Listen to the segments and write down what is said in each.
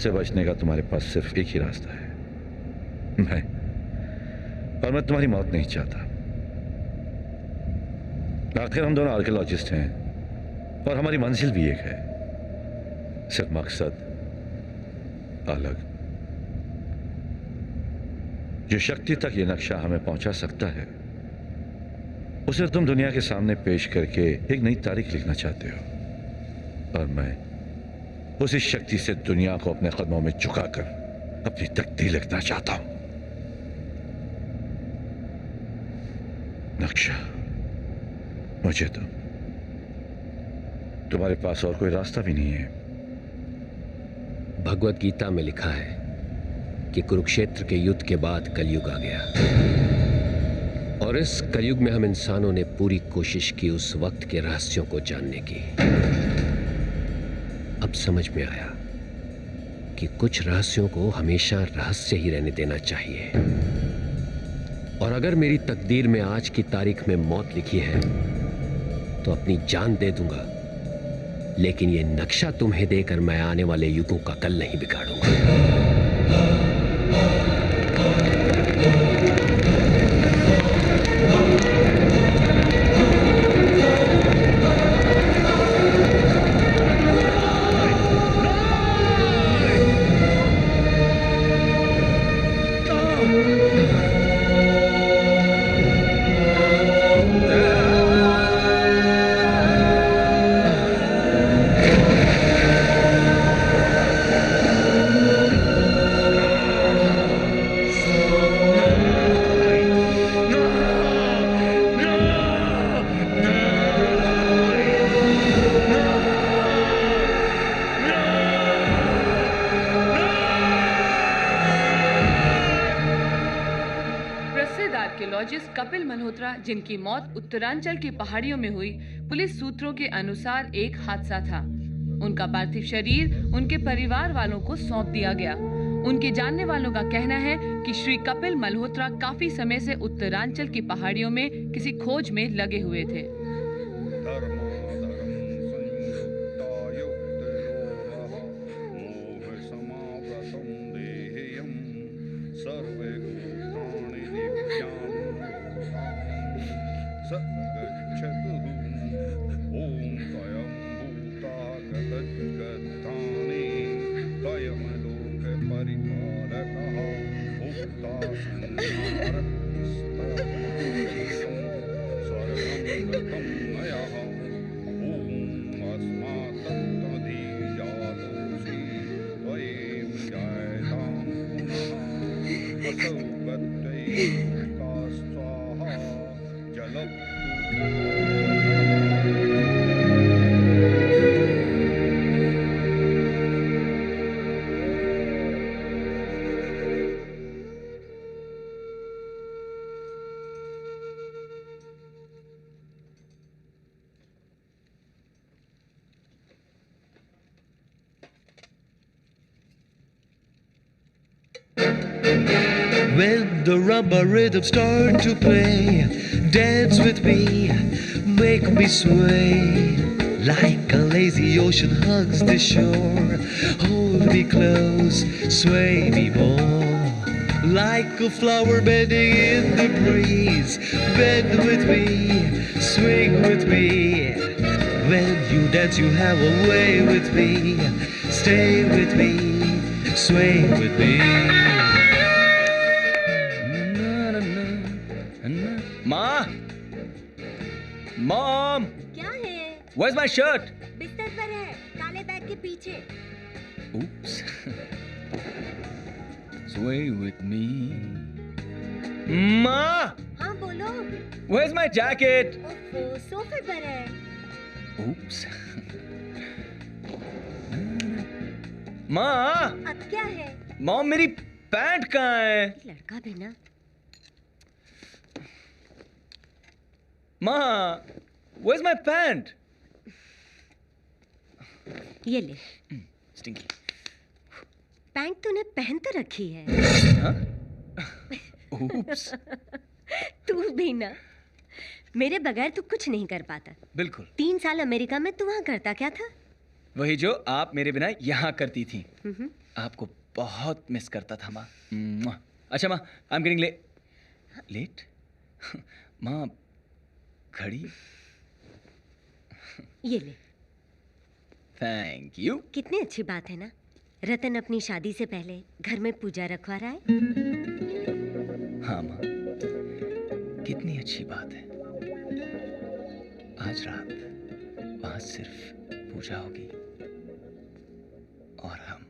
से बचने का तुम्हारे पास सिर्फ एक ही रास्ता है, मैं तुम्हारी मौत नहीं चाहता। आखिर हम दोनों आर्कियोलॉजिस्ट हैं और हमारी मंजिल भी एक है, सिर्फ मकसद अलग। जो शक्ति तक ये नक्शा हमें पहुंचा सकता है, उसे तुम दुनिया के सामने पेश करके एक नई तारीख लिखना चाहते हो, और मैं उसी शक्ति से दुनिया को अपने कदमों में झुकाकर अपनी तकदीर लिखना चाहता हूं। नक्शा मुझे दो, तुम्हारे पास और कोई रास्ता भी नहीं है। भगवत गीता में लिखा है कि कुरुक्षेत्र के युद्ध के बाद कलयुग आ गया, और इस कलयुग में हम इंसानों ने पूरी कोशिश की उस वक्त के रहस्यों को जानने की। अब समझ में आया कि कुछ रहस्यों को हमेशा रहस्य ही रहने देना चाहिए, और अगर मेरी तकदीर में आज की तारीख में मौत लिखी है तो अपनी जान दे दूंगा, लेकिन ये नक्शा तुम्हें देकर मैं आने वाले युगों का कल नहीं बिगाड़ूंगा। कपिल मल्होत्रा, जिनकी मौत उत्तरांचल की पहाड़ियों में हुई, पुलिस सूत्रों के अनुसार एक हादसा था। उनका पार्थिव शरीर उनके परिवार वालों को सौंप दिया गया। उनके जानने वालों का कहना है कि श्री कपिल मल्होत्रा काफी समय से उत्तरांचल की पहाड़ियों में किसी खोज में लगे हुए थे। When the rumba rhythm start to play, dance with me, make me sway. Like a lazy ocean hugs the shore, hold me close, sway me more. Like a flower bending in the breeze, bend with me, swing with me. When you dance you have a way with me, stay with me, sway with me. Mom, क्या है? Where's my shirt? बिस्तर पर है, काले bag के पीछे। Oops. Sway with me. माँ, हाँ बोलो। Where's my jacket? ओफो, सोफे पर है। Oops. माँ, अब क्या है? मॉम मेरी पैंट कहाँ है? लड़का भी ना। माँ, where's my pant? ये ले। Stinky. पैंट तूने पहन तो रखी है। हाँ? Oops. तू भी ना। मेरे बगैर तू कुछ नहीं कर पाता। बिल्कुल। 3 साल अमेरिका में तू वहाँ करता क्या था? वही जो आप मेरे बिना यहाँ करती थी। आपको बहुत मिस करता था माँ। मुआ। अच्छा माँ, आई एम गेटिंग लेट। माँ घड़ी। ये ले। Thank you. कितनी अच्छी बात है ना, रतन अपनी शादी से पहले घर में पूजा रखवा रहा है। हाँ माँ, कितनी अच्छी बात है। आज रात वहां सिर्फ पूजा होगी और हम।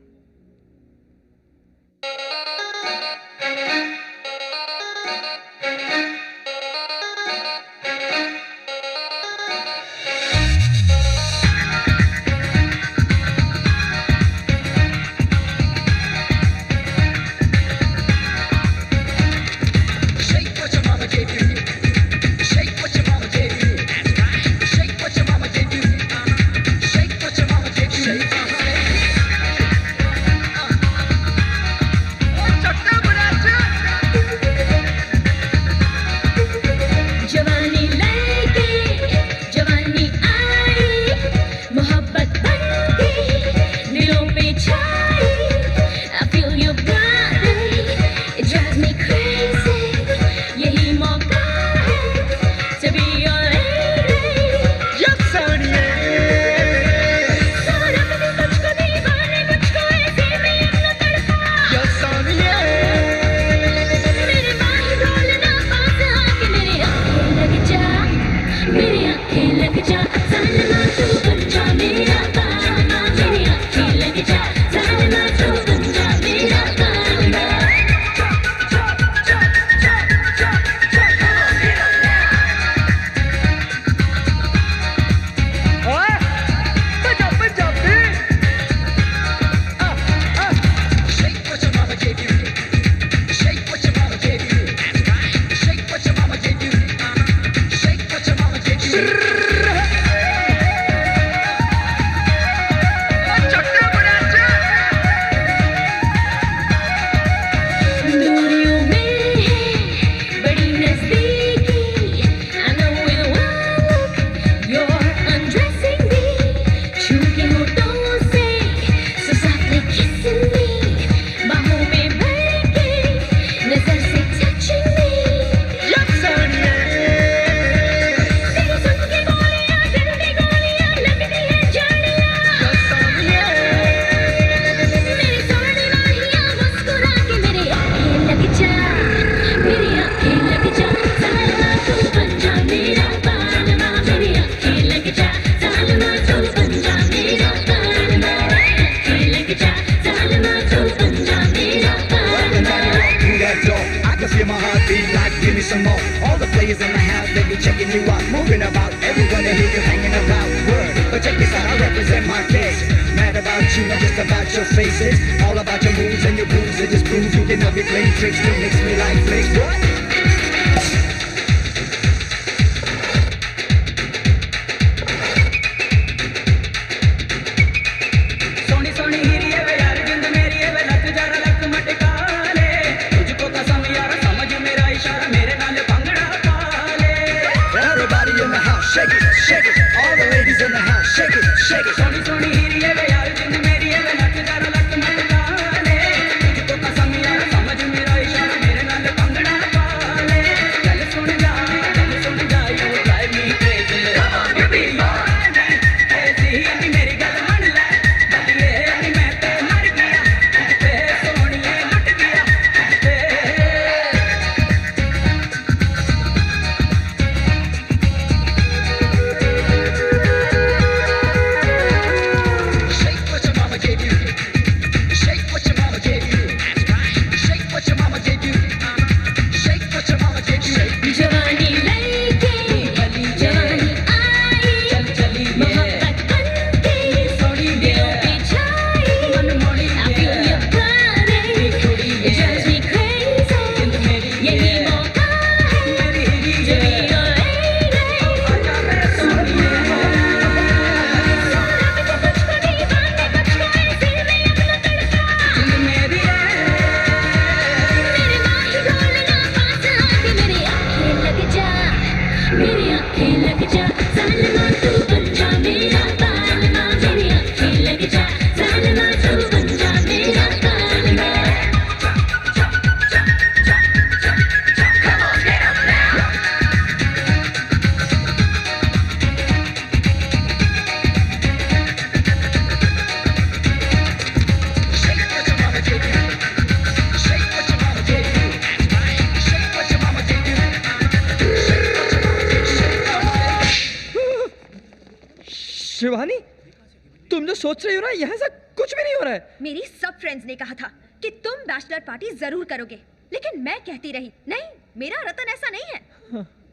तुम जो सोच रही हो ना, यहाँ से कुछ भी नहीं हो रहा है। मेरी सब फ्रेंड्स ने कहा था कि तुम बैचलर पार्टी जरूर करोगे, लेकिन मैं कहती रही नहीं, मेरा रतन ऐसा नहीं है।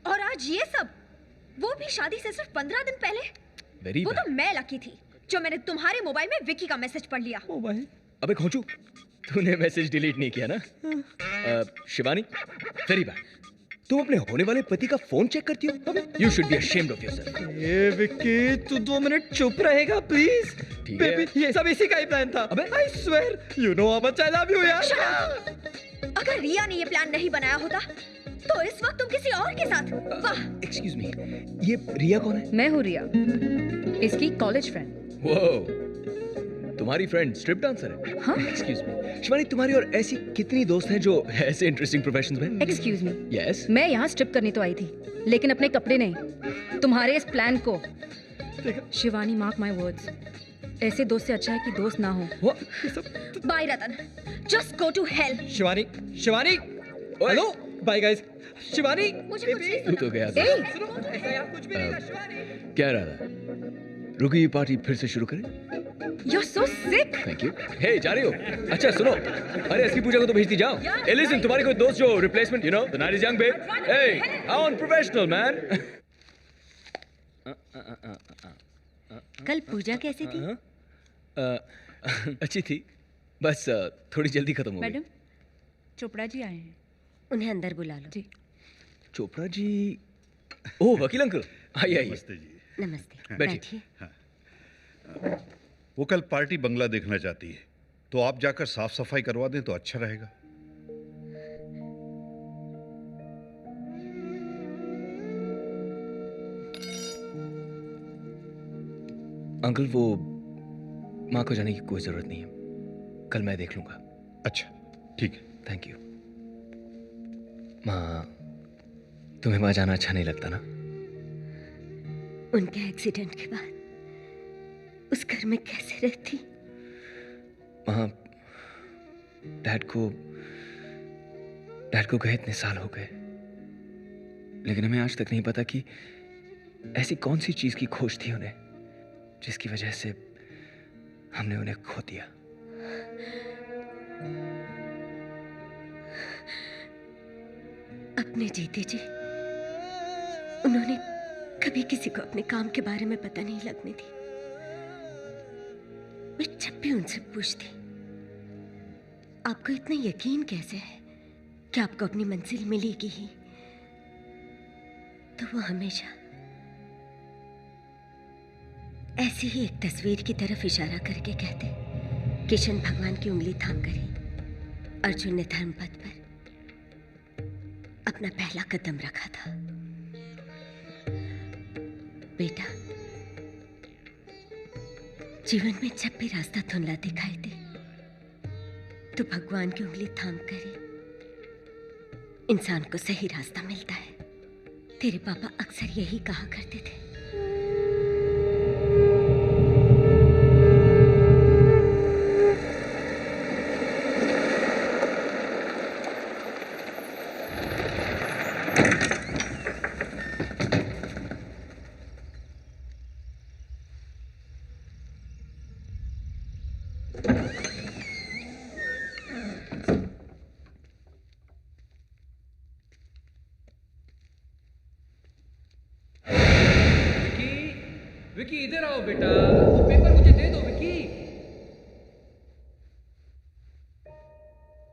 और आज ये सब, वो भी शादी से सिर्फ 15 दिन पहले। वो तो मैं लकी थी जो मैंने तुम्हारे मोबाइल में विकी का मैसेज पढ़ लिया। मोबाइल? अबे खोचू, तूने मैसेज डिलीट नहीं किया ना? Shivani, very bad. तुम अपने होने वाले पति का फोन चेक करती हो? You should be ashamed of yourself. ये विक्की, तू 2 मिनट चुप रहेगा प्लीज? ठीक है। बेबी, ये सब इसी का ही प्लान था। अबे I swear, you know how much I love you यार। अगर रिया ने ये प्लान नहीं बनाया होता तो इस वक्त तुम किसी और के साथ। वाह। एक्सक्यूज मी, ये रिया कौन है? मैं हूँ रिया, इसकी कॉलेज फ्रेंड। वो तुम्हारी फ्रेंड स्ट्रिप डांसर है? हाँ? एक्सक्यूज मी शिवानी, तुम्हारी और ऐसी कितनी दोस्त हैं जो ऐसे इंटरेस्टिंग प्रोफेशंस में? Excuse me, yes. मैं यहाँ स्ट्रिप करने तो आई थी, लेकिन अपने कपड़े नहीं, तुम्हारे इस प्लान को। शिवानी, मार्क माय वर्ड्स, ऐसे दोस्त से अच्छा है कि दोस्त ना हो। Bye Ratan, just go to hell. Shivani, Shivani, hello, bye guys. Shivani, मुझे कुछ नहीं तू तो गया था। ऐसा यहाँ कुछ भी नहीं था शिवानी। क्या रहा? रुकी पार्टी फिर से शुरू करें? You're so sick. Thank you. हे, जा रही हो? अच्छा सुनो, अरे इसकी पूजा को तो भेजती जाओ। ए लिसन, तुम्हारी कोई दोस्त जो replacement, you know, the night is young babe. Hey, how unprofessional man. कल पूजा कैसी थी? अच्छी थी, बस थोड़ी जल्दी खत्म हो गई। मैडम, चोपड़ा जी आए हैं। उन्हें अंदर बुला लो। जी। चोपड़ा जी? ओह, वकील अंकल, आइए आइए। नमस्ते जी। नमस्ते, बैठिए। बैठिए। वो कल पार्टी बंगला देखना चाहती है, तो आप जाकर साफ सफाई करवा दें तो अच्छा रहेगा। अंकल, वो माँ को जाने की कोई जरूरत नहीं है, कल मैं देख लूंगा। अच्छा, ठीक है। Thank you. माँ, तुम्हें वहां जाना अच्छा नहीं लगता ना? उनके एक्सीडेंट के बाद उस घर में कैसे रहती? वहां डैड को गए इतने साल हो गए, लेकिन हमें आज तक नहीं पता कि ऐसी कौन सी चीज की खोज थी उन्हें, जिसकी वजह से हमने उन्हें खो दिया। अपने जीते जी उन्होंने कभी किसी को अपने काम के बारे में पता नहीं लगने दी। मैं जब भी उनसे पूछती, आपको इतना यकीन कैसे है कि आपको अपनी मंजिल मिलेगी ही, तो वो हमेशा ऐसी ही एक तस्वीर की तरफ इशारा करके कहते, किशन भगवान की उंगली थाम कर ही अर्जुन ने धर्म पथ पर अपना पहला कदम रखा था। बेटा, जीवन में जब भी रास्ता धुंधला दिखाई दे तो भगवान की उंगली थाम कर ही इंसान को सही रास्ता मिलता है। तेरे पापा अक्सर यही कहा करते थे। विकी, इधर आओ बेटा, वो पेपर मुझे दे दो Vicky.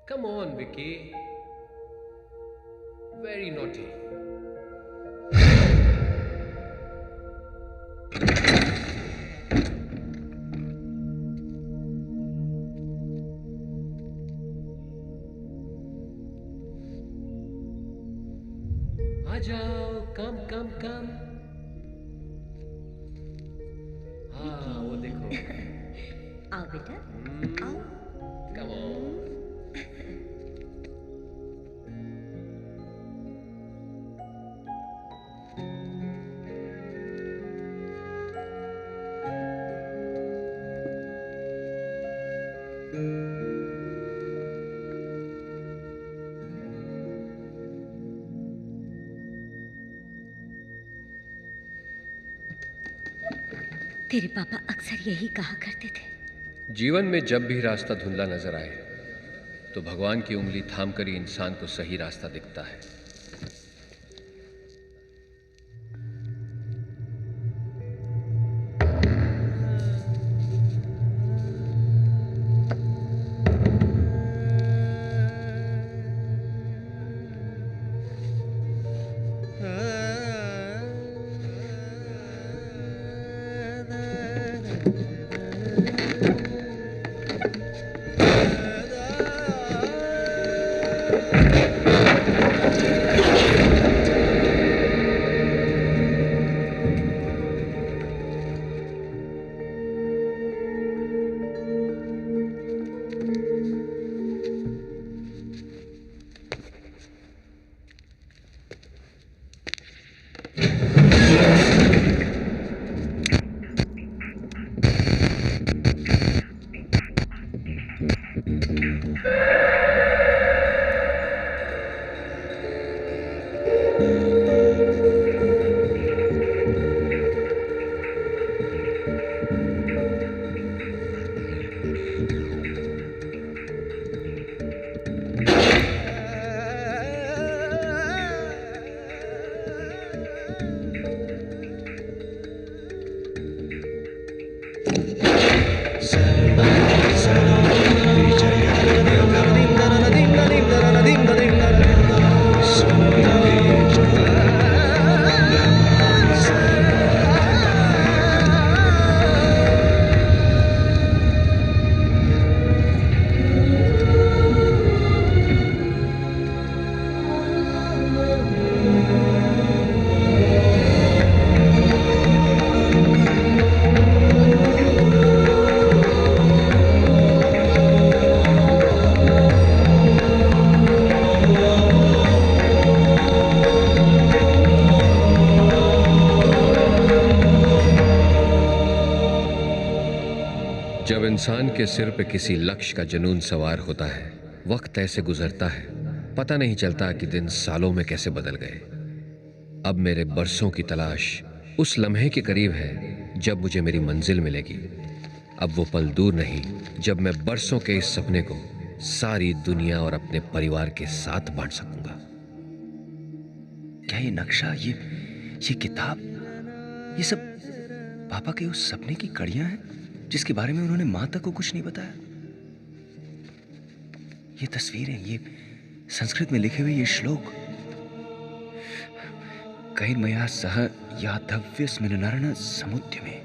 Come on Vicky, very naughty. आ जाओ, कम कम कम। हाँ, वो देखो। आओ बेटा, आओ। Come on. तेरे पापा अक्सर यही कहा करते थे। जीवन में जब भी रास्ता धुंधला नजर आए तो भगवान की उंगली थामकर ही इंसान को सही रास्ता दिखता है। जब इंसान के सिर पे किसी लक्ष्य का जुनून सवार होता है, वक्त ऐसे गुजरता है, पता नहीं चलता कि दिन सालों में कैसे बदल गए। अब मेरे बरसों की तलाश उस लम्हे के करीब है जब मुझे मेरी मंजिल मिलेगी। अब वो पल दूर नहीं जब मैं बरसों के इस सपने को सारी दुनिया और अपने परिवार के साथ बांट सकूंगा। क्या ये नक्शा, ये किताब, ये सब पापा के उस सपने की कड़ियां हैं जिसके बारे में उन्होंने मां तक को कुछ नहीं बताया? ये तस्वीरें, ये संस्कृत में लिखे हुए ये श्लोक, कैर्मया सह यादव्यस्मिन् नरन समुद्य में,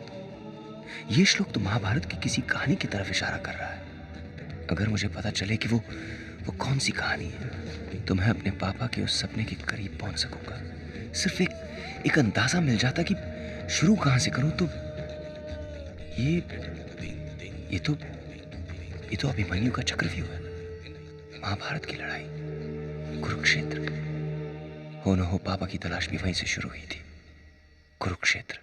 ये श्लोक तो महाभारत की किसी कहानी की तरफ इशारा कर रहा है। अगर मुझे पता चले कि वो कौन सी कहानी है तो मैं अपने पापा के उस सपने के करीब पहुंच सकूंगा। सिर्फ एक अंदाजा मिल जाता कि शुरू कहां से करूं। तो ये तो अभिमन्यु का चक्रव्यूह है, महाभारत की लड़ाई, कुरुक्षेत्र। हो न हो पापा की तलाश भी वहीं से शुरू हुई थी, कुरुक्षेत्र।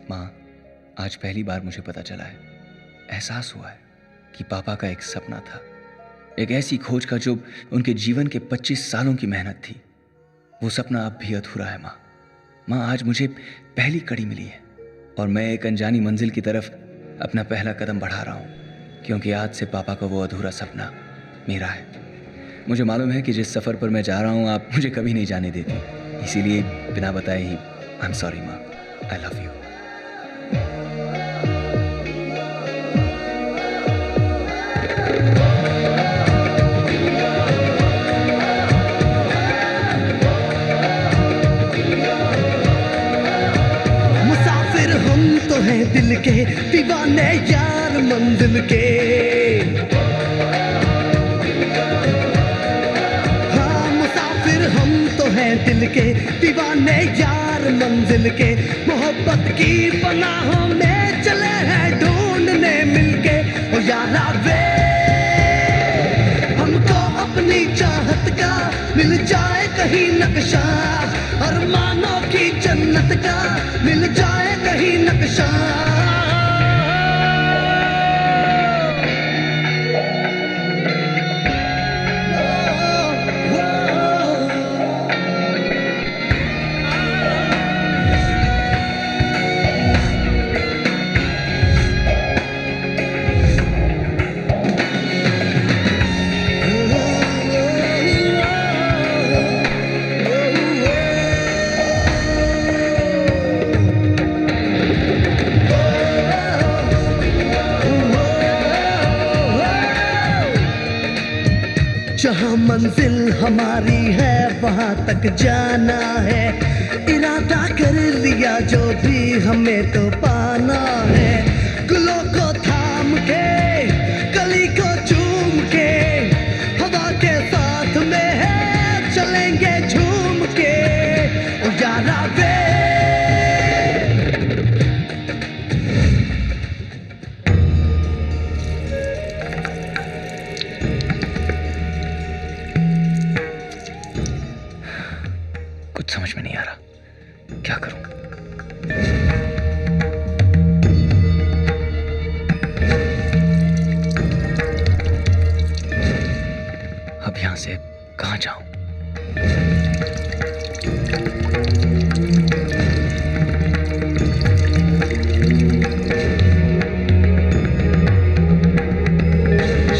माँ, आज पहली बार मुझे पता चला है, एहसास हुआ है कि पापा का एक सपना था, एक ऐसी खोज का जो उनके जीवन के 25 सालों की मेहनत थी। वो सपना अब भी अधूरा है माँ। माँ, आज मुझे पहली कड़ी मिली है और मैं एक अनजानी मंजिल की तरफ अपना पहला कदम बढ़ा रहा हूँ, क्योंकि आज से पापा का वो अधूरा सपना मेरा है। मुझे मालूम है कि जिस सफ़र पर मैं जा रहा हूँ आप मुझे कभी नहीं जाने देती, इसीलिए बिना बताए ही आई एम सॉरी माँ, आई लव यू। मुसाफिर हम तो हैं दिल के, दीवाने यार मंजिल के। हाँ, मुसाफिर हम तो हैं दिल के दीवाने यार मंजिल के मोहब्बत की पनाहों में चले हैं ढूंढने मिलके ओ यारा वे हमको अपनी चाहत का मिल जाए कहीं नक्शा अरमानों की जन्नत का मिल जाए कहीं नक्शा जहाँ मंजिल हमारी है वहाँ तक जाना है इरादा कर लिया जो भी हमें तो पाना है गुलों को थाम के कली को चूम के हवा के साथ में है चलेंगे झूम के ओ यारा वे समझ में नहीं आ रहा क्या करूं। अब यहां से कहां जाऊं?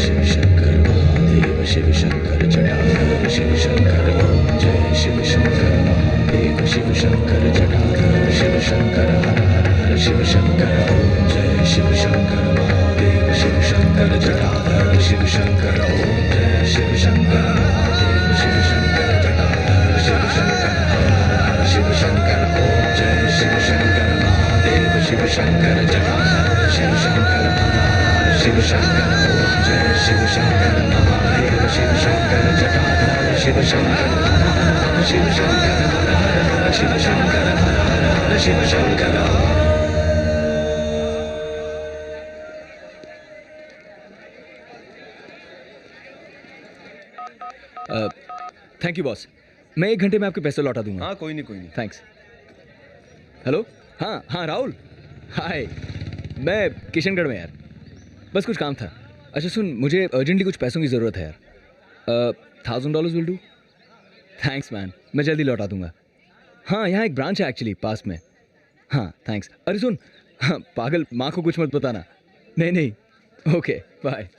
शिव शंकर महादेव शिव शंकर जटाधर शिव शंकर ओम जय शिव शंकर महादेव शिव शंकर जटाधर शिव शंकर हर हर हर शिव शंकर ओम जय शिव शंकर महादेव शिव शंकर जटाधर शिव शंकर ओम जय शिव शंकर महादेव शिव शंकर जटाधर शिव शंकर हर हर हर शिव शंकर ओम जय शिव शंकर महादेव शिव शंकर जटाधर शिव शंकर हर हर शिव शंकर ओम जय शिव शंकर महादेव शिव शंकर जटाधर शिव शंकर हर हर शिव शंकर हर हर शिव शंकर हर हर Shiv Shankar thank you boss. मैं 1 घंटे में आपके पैसे लौटा दूंगा। हाँ कोई नहीं थैंक्स। हेलो हाँ राहुल हाय मैं किशनगढ़ में यार बस कुछ काम था। अच्छा सुन मुझे अर्जेंटली कुछ पैसों की ज़रूरत है यार। $1000 विल डू। थैंक्स मैन मैं जल्दी लौटा दूंगा। हाँ यहाँ एक ब्रांच है एक्चुअली पास में। हाँ थैंक्स। अरे सुन हाँ पागल माँ को कुछ मत बताना। नहीं okay bye.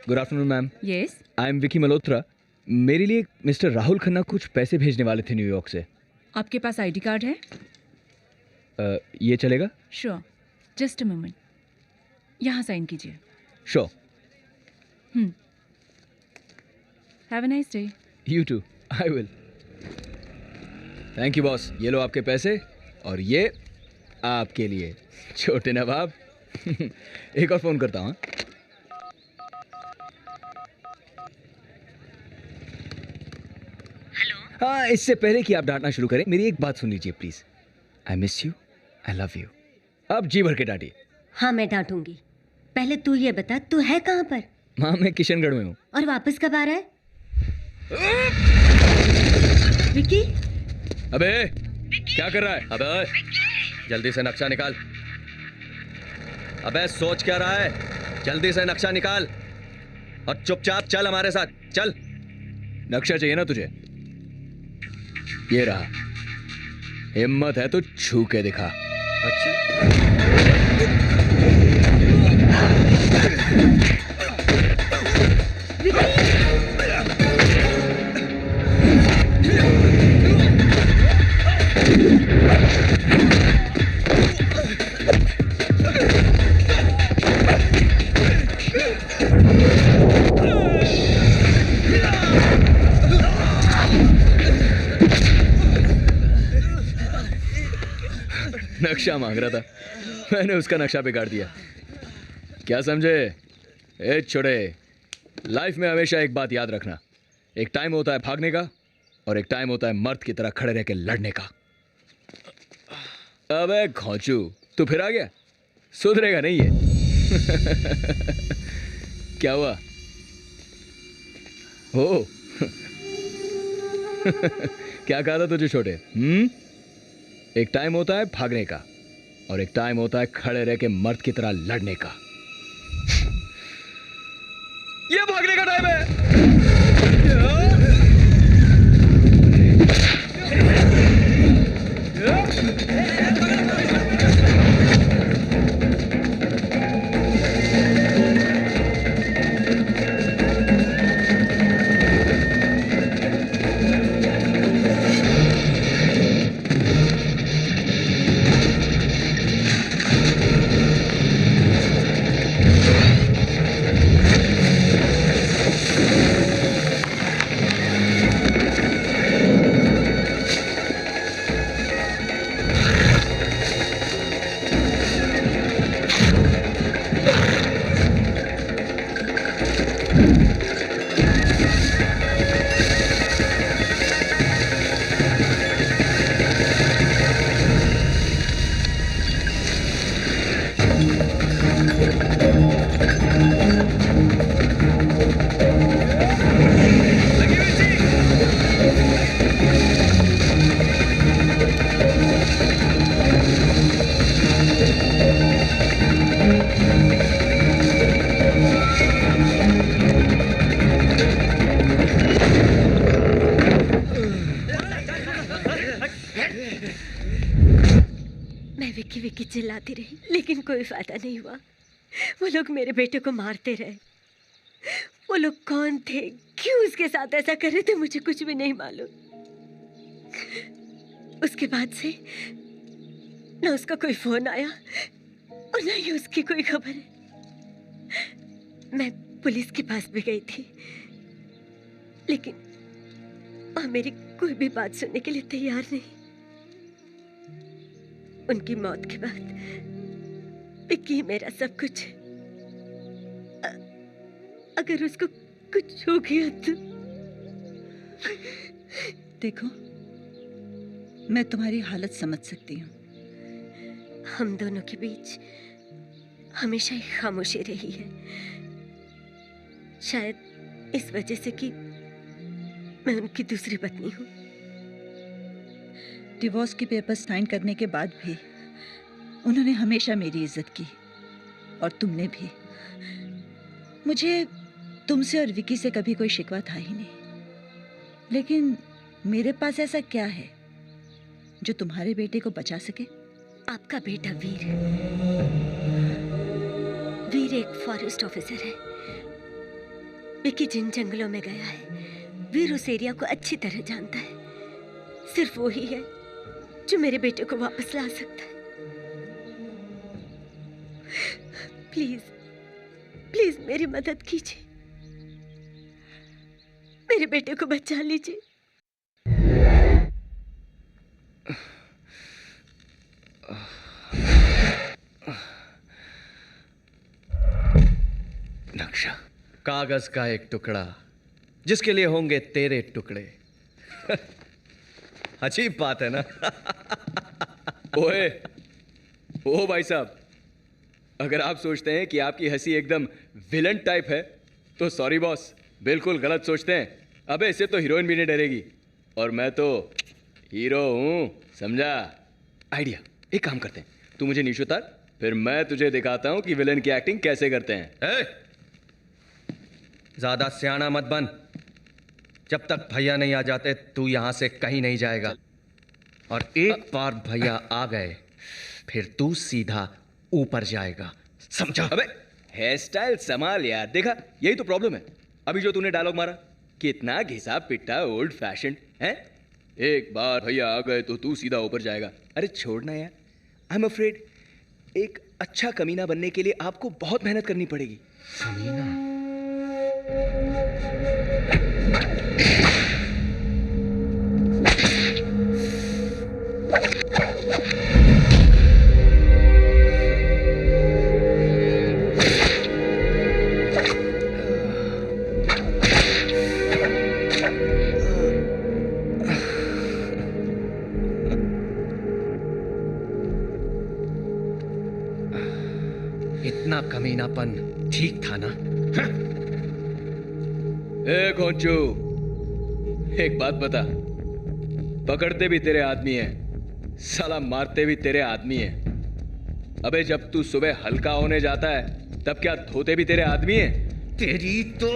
Good afternoon ma'am. Yes I am Vicky Malhotra. मेरे लिए मिस्टर राहुल खन्ना कुछ पैसे भेजने वाले थे न्यूयॉर्क से। आपके पास आईडी कार्ड है? ये चलेगा? श्योर जस्ट अ मोमेंट यहाँ साइन कीजिए। Sure. Have a nice day. You too. I will. Thank you boss. ये लो आपके पैसे और ये आपके लिए छोटे नवाब। एक और फोन करता हूँ। हाँ इससे पहले कि आप डांटना शुरू करें मेरी एक बात सुन लीजिए please. I miss you I love you. अब जी भर के डांटिए। हाँ मैं डांटूंगी। पहले तू ये बता तू है कहाँ पर? हाँ मैं किशनगढ़ में हूँ। और वापस कब आ रहा है? विकी अबे क्या कर रहा है? अबे जल्दी से नक्शा निकाल। अबे सोच क्या रहा है? जल्दी से नक्शा निकाल और चुपचाप चल हमारे साथ चल। नक्शा चाहिए ना तुझे? ये रहा। हिम्मत है तो छू के दिखा। नक्शा मांग रहा था मैंने उसका नक्शा बिगाड़ दिया। क्या समझे? ए छोड़े, लाइफ में हमेशा एक बात याद रखना, एक टाइम होता है भागने का और एक टाइम होता है मर्द की तरह खड़े रह के लड़ने का। अबे घोंचू, तू फिर आ गया? सुधरेगा नहीं है। क्या हुआ? हो क्या कहा था तुझे छोटे? एक टाइम होता है भागने का और एक टाइम होता है खड़े रह के मर्द की तरह लड़ने का। ये भागने का टाइम है। चिल्लाती रही लेकिन कोई फायदा नहीं हुआ। वो लोग मेरे बेटे को मारते रहे। वो लोग कौन थे, क्यों उसके साथ ऐसा कर रहे थे, मुझे कुछ भी नहीं मालूम। उसके बाद से न उसका कोई फोन आया और न ही उसकी कोई खबर है। मैं पुलिस के पास भी गई थी लेकिन वह मेरी कोई भी बात सुनने के लिए तैयार नहीं। उनकी मौत के बाद विक्की मेरा सब कुछ है। अगर उसको कुछ हो गया तो देखो, मैं तुम्हारी हालत समझ सकती हूँ। हम दोनों के बीच हमेशा ही खामोशी रही है। शायद इस वजह से कि मैं उनकी दूसरी पत्नी हूँ। डिवोर्स के पेपर साइन करने के बाद भी उन्होंने हमेशा मेरी इज्जत की और तुमने भी। मुझे तुमसे और विकी से कभी कोई शिकवा था ही नहीं, लेकिन मेरे पास ऐसा क्या है जो तुम्हारे बेटे को बचा सके? आपका बेटा वीर। वीर एक फॉरेस्ट ऑफिसर है। विकी जिन जंगलों में गया है, वीर उस एरिया को अच्छी तरह जानता है। सिर्फ वो ही है जो मेरे बेटे को वापस ला सकता है। प्लीज प्लीज मेरी मदद कीजिए, मेरे बेटे को बचा लीजिए। नक्शा, कागज का एक टुकड़ा जिसके लिए होंगे तेरे टुकड़े। अजीब बात है ना। ओए, ओ भाई साहब, अगर आप सोचते हैं कि आपकी हंसी एकदम विलन टाइप है तो सॉरी बॉस, बिल्कुल गलत सोचते हैं। अबे इससे तो हीरोइन भी नहीं डरेगी और मैं तो हीरो हूं, समझा? आइडिया, एक काम करते हैं, तू मुझे नीचे उतार, फिर मैं तुझे दिखाता हूं कि विलन की एक्टिंग कैसे करते हैं। ज्यादा सियाना मत बन। जब तक भैया नहीं आ जाते तू यहां से कहीं नहीं जाएगा, और एक बार भैया आ गए फिर तू सीधा ऊपर जाएगा, समझा? अबे हेयर स्टाइल संभाल यार। देखा, यही तो प्रॉब्लम है। अभी जो तूने डायलॉग मारा, कितना घिसा पिट्टा ओल्ड फैशन है। एक बार भैया आ गए तो तू सीधा ऊपर जाएगा। अरे छोड़ना यार, आई एम अफ्रेड एक अच्छा कमीना बनने के लिए आपको बहुत मेहनत करनी पड़ेगी। कमीना? इतना कमीनापन ठीक था ना? ए घोंचू, एक बात बता, पकड़ते भी तेरे आदमी हैं, साला मारते भी तेरे आदमी हैं। अबे जब तू सुबह हल्का होने जाता है तब क्या धोते भी तेरे आदमी हैं? तेरी तो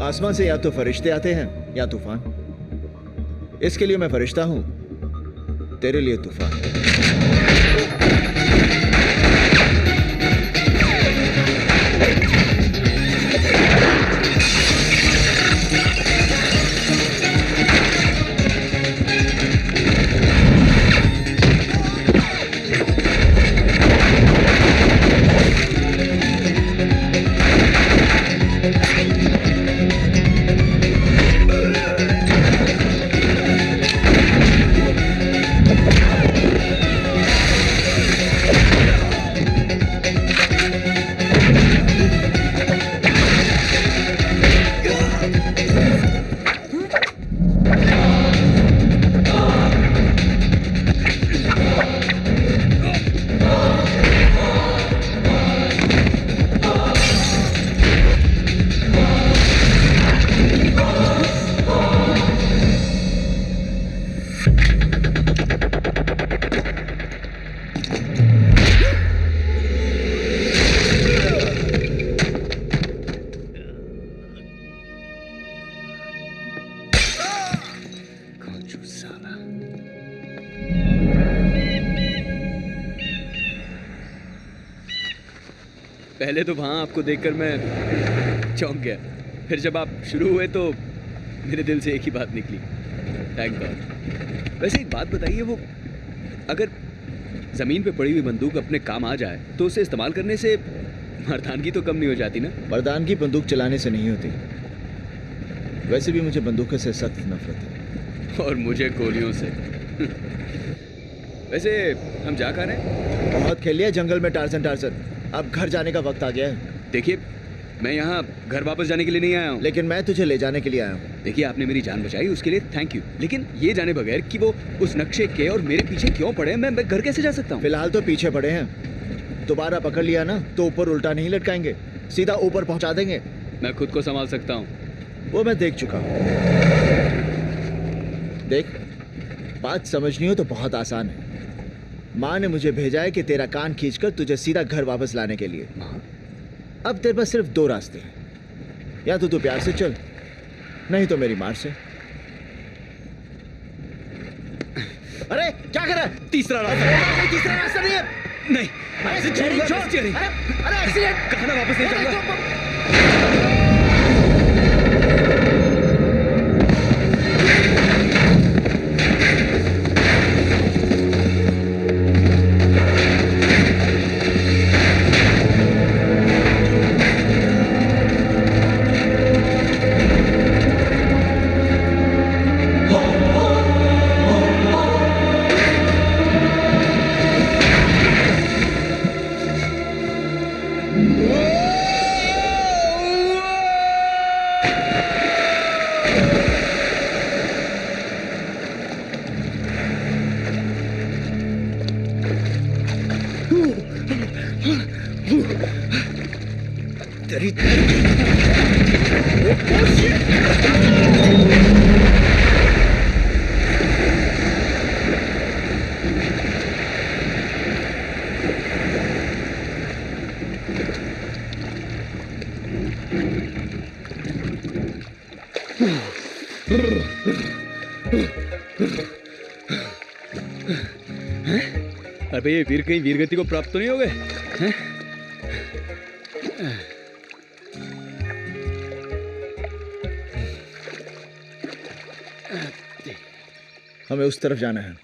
आसमान से या तो फरिश्ते आते हैं या तूफान। इसके लिए मैं फरिश्ता हूं, तेरे लिए तूफान। पहले तो वहां आपको देखकर मैं चौंक गया, फिर जब आप शुरू हुए तो मेरे दिल से एक ही बात निकली, थैंक गॉड। वैसे एक बात बताइए, वो अगर जमीन पे पड़ी हुई बंदूक अपने काम आ जाए तो उसे इस्तेमाल करने से मर्दानगी तो कम नहीं हो जाती ना? मर्दानगी बंदूक चलाने से नहीं होती। वैसे भी मुझे बंदूकों से सख्त नफरत है। और मुझे गोलियों से। वैसे हम जा कहाँ रहे हैं? बहुत खेल लिया जंगल में टार्जन, अब घर जाने का वक्त आ गया है। देखिए, मैं यहाँ घर वापस जाने के लिए नहीं आया हूँ। लेकिन मैं तुझे ले जाने के लिए आया हूँ। देखिए, आपने मेरी जान बचाई, उसके लिए थैंक यू। लेकिन ये जाने बगैर कि वो उस नक्शे के और मेरे पीछे क्यों पड़े, मैं घर कैसे जा सकता हूँ? फिलहाल तो पीछे पड़े हैं, दोबारा पकड़ लिया ना तो ऊपर उल्टा नहीं लटकाएंगे, सीधा ऊपर पहुँचा देंगे। मैं खुद को संभाल सकता हूँ। वो मैं देख चुका हूँ। देख, बात समझनी हो तो बहुत आसान है। माँ ने मुझे भेजा है कि तेरा कान खींचकर तुझे सीधा घर वापस लाने के लिए। अब तेरे पास सिर्फ दो रास्ते हैं, या तो तू प्यार से चल, नहीं तो मेरी मार से। अरे क्या कर रहा है? तीसरा रास्ता। तीसरा रास्ता नहीं है। नहीं, अरे एक्सीडेंट। कहाँ ना वापस नहीं जाऊंगा। अरे ये वीर कहीं वीरगति को प्राप्त तो नहीं हो गए हैं? हमें उस तरफ जाना है।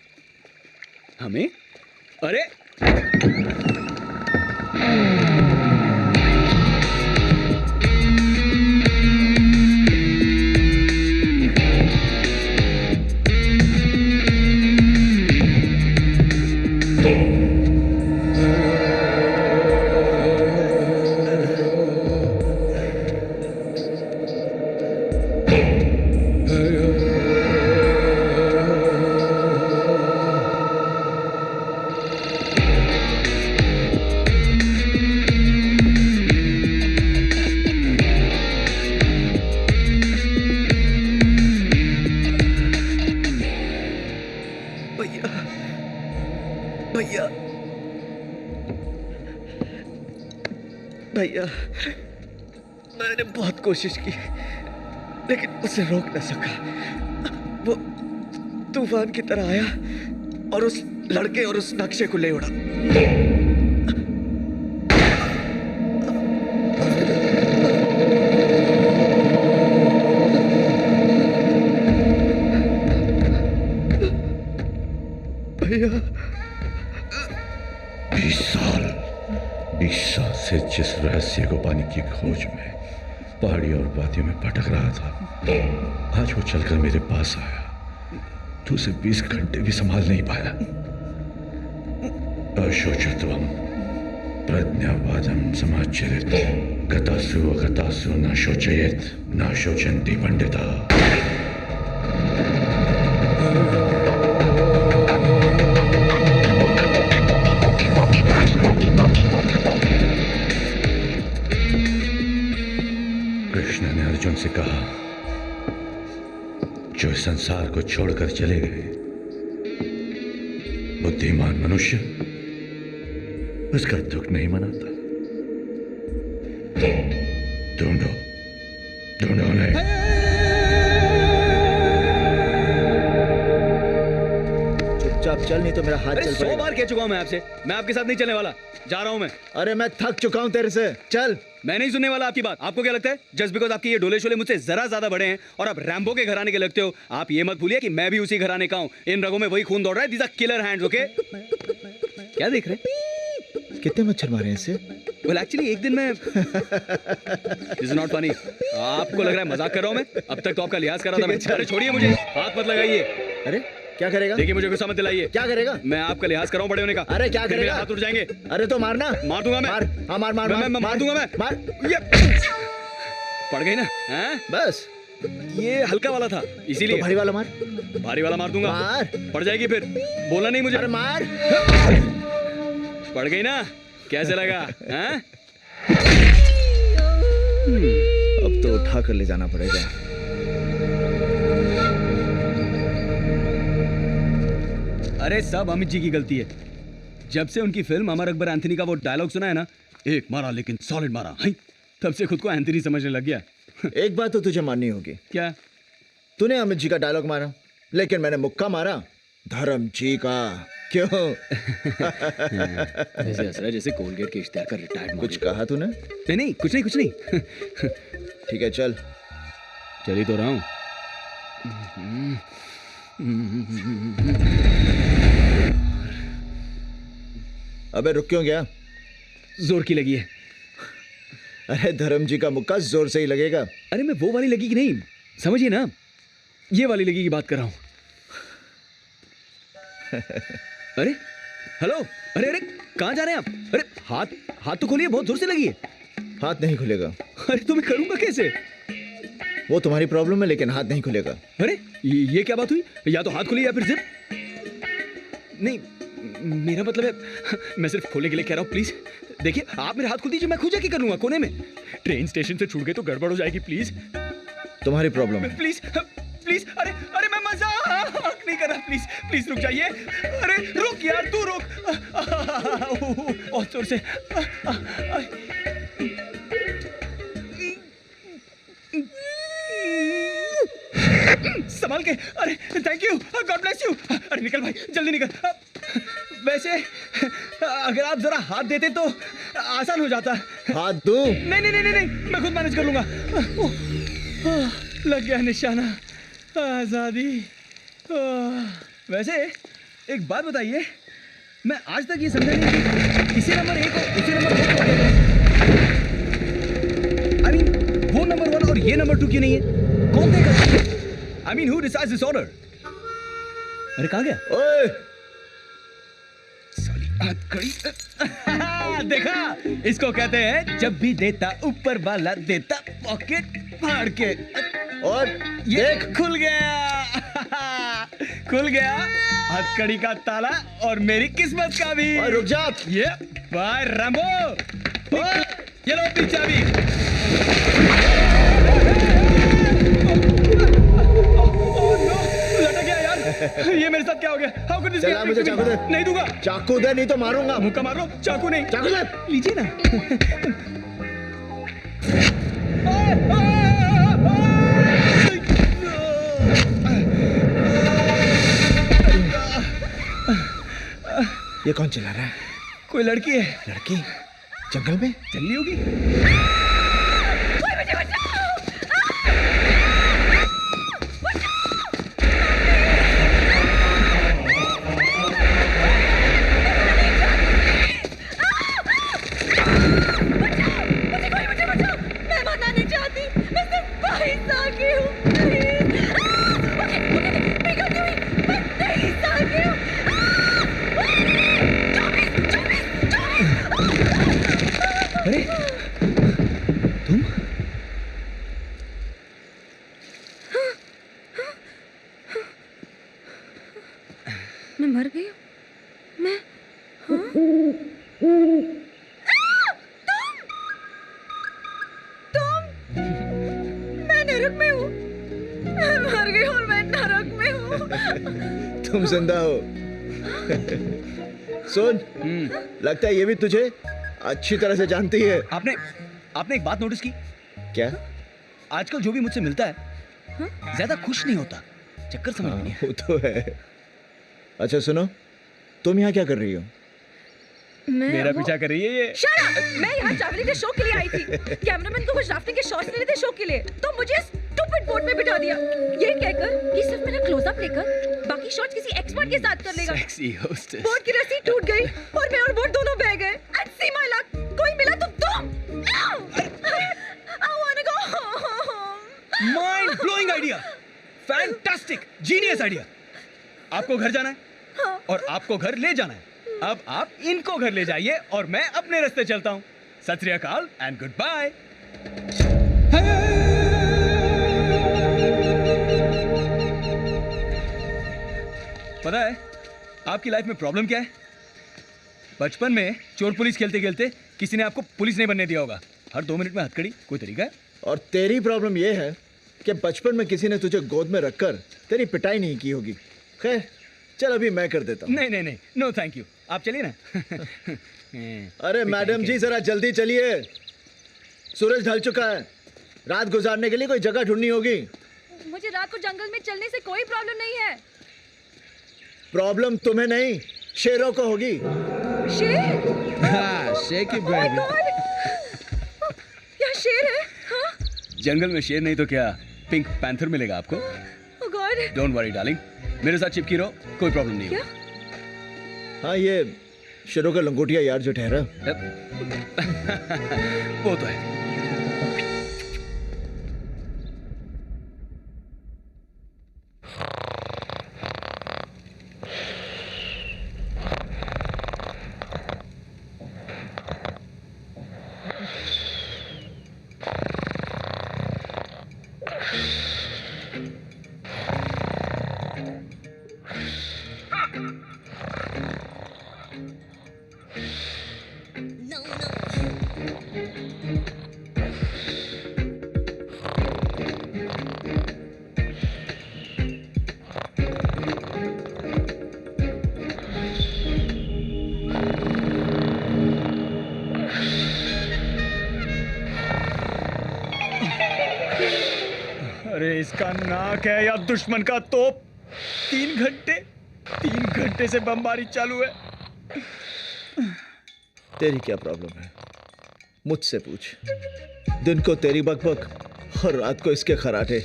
हमें? अरे भैया, मैंने बहुत कोशिश की लेकिन उसे रोक न सका। वो तूफान की तरह आया और उस लड़के और उस नक्शे को ले उड़ा। भैया 20 साल से जिस रहस्य को पाने की खोज में पहाड़ी और वादियों में भटक रहा था, आज वो चलकर मेरे पास आया तो उसे 20 घंटे भी संभाल नहीं पाया। अशोचत्वम प्रज्ञावादम समाचरित गतासु अगतासु न शोचयेत न शोचन्ति पंडिता। कृष्ण ने अर्जुन से कहा, जो इस संसार को छोड़कर चले गए, बुद्धिमान मनुष्य उसका दुख नहीं मनाता। ढूंढो ढूंढो उन्हें। चुपचाप चल, नहीं तो मेरा हाथ चल 100 बार कह चुका हूं मैं आपसे, मैं आपके साथ नहीं चलने वाला। जा रहा हूं मैं। अरे मैं थक चुका हूं तेरे से, चल। मैं नहीं सुनने वाला आपकी बात। आपको क्या लगता है जस्ट बिकॉज आपके ये डोले शोले मुझसे जरा ज्यादा बड़े हैं और आप रैम्बो के घराने के लगते हो, आप ये मत भूलिए कि मैं भी उसी घराने का हूं। इन रगों में वही खून दौड़ रहा है। These are killer hands, okay? क्या देख रहे हैं? कितने मच्छर मारे हैं इससे? वेल एक्चुअली एक दिन में दिस इज नॉट फनी। आपको लग रहा है मजाक कर रहा हूं मैं? अब तक तो आपका लिहाज कर रहा था मैं। अरे छोड़िए मुझे, हाथ मत लगाइए। अरे क्या करेगा? देखिए मुझे गुस्सा मत दिलाइए। क्या करेगा? मैं आपका लिहाज कर रहा हूं बड़े होने का। अरे क्या करेगा? हाथ उठ जाएंगे। अरे तो मारना। मार दूंगा मैं। मार, हाँ मार मार मैं मार दूंगा मैं। मार। ये पड़ गई ना? हैं? बस ये हल्का वाला था इसीलिए। तो भारी वाला मार। भारी वाला मार दूंगा। मार। पड़ जाएगी फिर, बोलना नहीं मुझे। अरे मार। पड़ गई ना? कैसे लगा? हैं? अब तो उठा कर ले जाना पड़ेगा। अरे सब अमित जी की गलती है। जब से उनकी फिल्म अमर अकबर एंथनी का वो डायलॉग सुना है ना, एक मारा लेकिन सॉलिड मारा, तब से खुद को एंथनी समझने लग गया। एक बात तो तुझे माननी होगी। क्या? तूने अमित जी का डायलॉग मारा, लेकिन मैंने मुक्का मारा धर्म जी का। क्यों? ऐसे हंस रहा है जैसे कोलगेट के इश्तेहार का रिटायर्ड। कुछ कहा तूने? नहीं कुछ नहीं। ठीक है चल। चल ही तो रहा हूं। अबे रुक क्यों गया? जोर की लगी है। अरे धर्म जी का मुक्का जोर से ही लगेगा। अरे मैं वो वाली लगी कि नहीं, समझिए ना, ये वाली लगी की बात कर रहा हूं। अरे हेलो, अरे अरे कहां जा रहे हैं आप? अरे हाथ तो खोलिए, बहुत जोर से लगी है। हाथ नहीं खुलेगा। अरे तो मैं करूंगा कैसे? वो तुम्हारी प्रॉब्लम है, लेकिन हाथ नहीं खुलेगा। अरे ये क्या बात हुई? या तो हाथ खुली या फिर जिप। नहीं मेरा मतलब है, मैं सिर्फ खोलने के लिए कह रहा हूँ। प्लीज देखिए, आप मेरे हाथ खोल दीजिए, मैं खुद जाके कर लूंगा कोने में। ट्रेन स्टेशन से छूट गए तो गड़बड़ हो जाएगी। प्लीज तुम्हारी प्रॉब्लम है। Please please. अरे मैं मजाक नहीं कर रहा। प्लीज रुक जाइए। अरे रुक यार, तू रुक। बहुत जोर से। संभाल के। अरे thank you, God bless you. अरे निकल भाई, जल्दी निकल। वैसे अगर आप जरा हाथ देते तो आसान हो जाता। हाथ दो। नहीं, मैं खुद मैनेज कर लूंगा। लग गया निशाना, आजादी। वैसे एक बात बताइए, मैं आज तक ये समझा नहीं कि इसे नंबर 1 और उसे नंबर 2 क्यों है। I mean, वो नंबर 1 और ये नंबर 2 क्यों नहीं है? कौन तय करता है? I mean, who decides this order? अरे कहाँ गया? ओए! साली हथकड़ी। देखा, इसको कहते हैं जब भी देता ऊपर वाला देता पॉकेट फाड़ के। और ये देख खुल गया। खुल गया हथकड़ी का ताला और मेरी किस्मत का भी। और रुक जा। ये बाय रैम्बो। ये लो अपनी चाबी। लटक गया यार। ये मेरे साथ क्या हो गया? How could this चला, मुझे चाकू दे। नहीं दूंगा। चाकू दे, नहीं तो मारूंगा। मुक्का मार लो। चाकू नहीं। चाकू दे। लीजिए ना। ये कौन चिल्ला रहा है? कोई लड़की है। लड़की? जंगल में? जंगली होगी। मुझे बचाओ! अरे तुम? मैं मर गई हूँ। मैं तुम मैं नरक में हूँ। मैं मर गई और मैं नरक में हूँ। तुम जिंदा हो। सुन, लगता है ये भी तुझे अच्छी तरह से जानती है। आपने एक बात नोटिस की? क्या? आजकल जो भी मुझसे मिलता है ज्यादा खुश नहीं होता। चक्कर समझ में नहीं है। वो तो है। अच्छा सुनो, तुम यहाँ क्या कर रही हो? मेरा पीछा कर रही है ये। Shut up! मैं यहाँ ट्रैवलिंग के शो के लिए आई थी। कैमरामैन को कुछ राफ्टिंग के शॉट्स लेने थे शो के लिए, तो मुझे स्टूपिड बोट में बिठा दिया, ये कहकर कि सिर्फ मेरा क्लोजअप लेकर बाकी शॉट्स किसी एक्सपर्ट के साथ कर लेगा। Sexy hostess. बोट की रस्सी टूट गई और मैं और बोट दोनों बह गए। And see my luck, कोई मिला तो तुम। No! I wanna go home. Mind blowing idea, fantastic, genius idea. आपको घर जाना है और आपको घर ले जाना है। अब आप इनको घर ले जाइए और मैं अपने रास्ते चलता हूँ। सत श्री अकाल एंड गुड बाय। पता है आपकी लाइफ में प्रॉब्लम क्या है? बचपन में चोर पुलिस खेलते खेलते किसी ने आपको पुलिस नहीं बनने दिया होगा। हर 2 मिनट में हथकड़ी, कोई तरीका है? और तेरी प्रॉब्लम ये है कि बचपन में किसी ने तुझे गोद में रखकर तेरी पिटाई नहीं की होगी। खैर चल अभी मैं कर देता हूँ। नहीं, नो थैंक यू, आप चलिए ना। अरे मैडम जी जरा जल्दी चलिए, सूरज ढल चुका है। रात गुजारने के लिए कोई जगह ढूंढनी होगी। मुझे रात को जंगल में चलने से कोई प्रॉब्लम नहीं है। प्रॉब्लम तुम्हें नहीं, शेरों को होगी। शेर? हाँ, शेर की बेबी। यहाँ शेर है? हाँ? जंगल में शेर नहीं तो क्या पिंक पैंथर मिलेगा आपको। Oh God! Don't worry darling, मेरे साथ चिपकी रहो, कोई प्रॉब्लम नहीं। क्या? हाँ ये शेरों का लंगोटिया यार जो ठहरा। वो तो है। अरे इसका नाक है या दुश्मन का तोप। 3 घंटे से बमबारी चालू है। तेरी क्या प्रॉब्लम है मुझसे पूछ। दिन को तेरी बकबक और रात को इसके खराटे।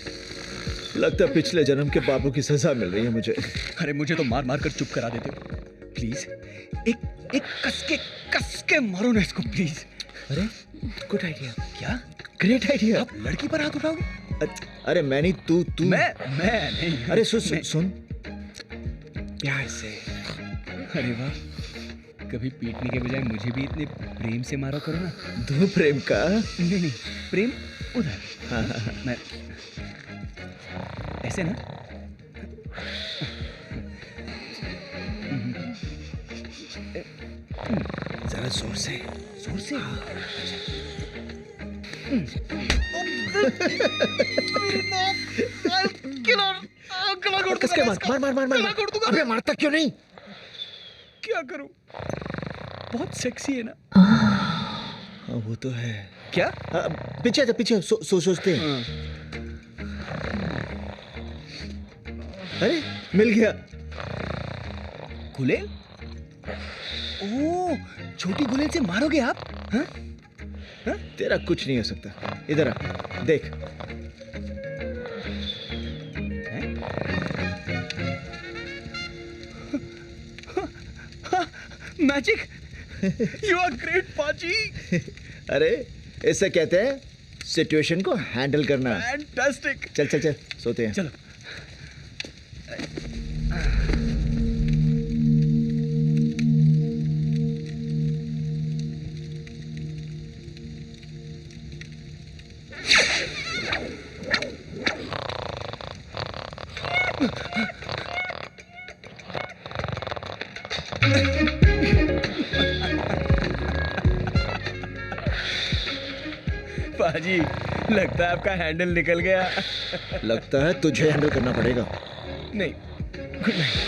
लगता है पिछले जन्म के बाबू की सजा मिल रही है मुझे। अरे मुझे तो मार मार कर चुप करा देते हो। प्लीज एक कस के मारो ना इसको प्लीज। अरे गुड आइडिया। क्या? Great idea. आप लड़की पर हाथ उठाओगे? अरे मैं नहीं, तू। मैं नहीं। अरे सुन प्यार से। अरे वाह, कभी पीटने के बजाय मुझे भी इतने प्रेम से मारा करो ना। दो प्रेम का? नहीं, प्रेम उधर। हाँ। मैं ऐसे ना। जरा जोर से। किसके मार। अबे मारता क्यों नहीं? क्या करूं? बहुत सेक्सी है ना। हाँ वो तो है। क्या? पीछे था, पीछे सोचते हैं। अरे मिल गया। गुलेल? ओह, छोटी गुलेल से मारोगे आप? हाँ? हाँ? तेरा कुछ नहीं हो सकता। इधर आ, देख। मैजिक! यू आर ग्रेट पाजी! अरे इससे कहते हैं सिचुएशन को हैंडल करना। फैंटास्टिक! चल चल चल, सोते हैं। चलो। पाजी, लगता है आपका हैंडल निकल गया। लगता है तुझे हैंडल करना पड़ेगा। नहीं, गुड नाइट।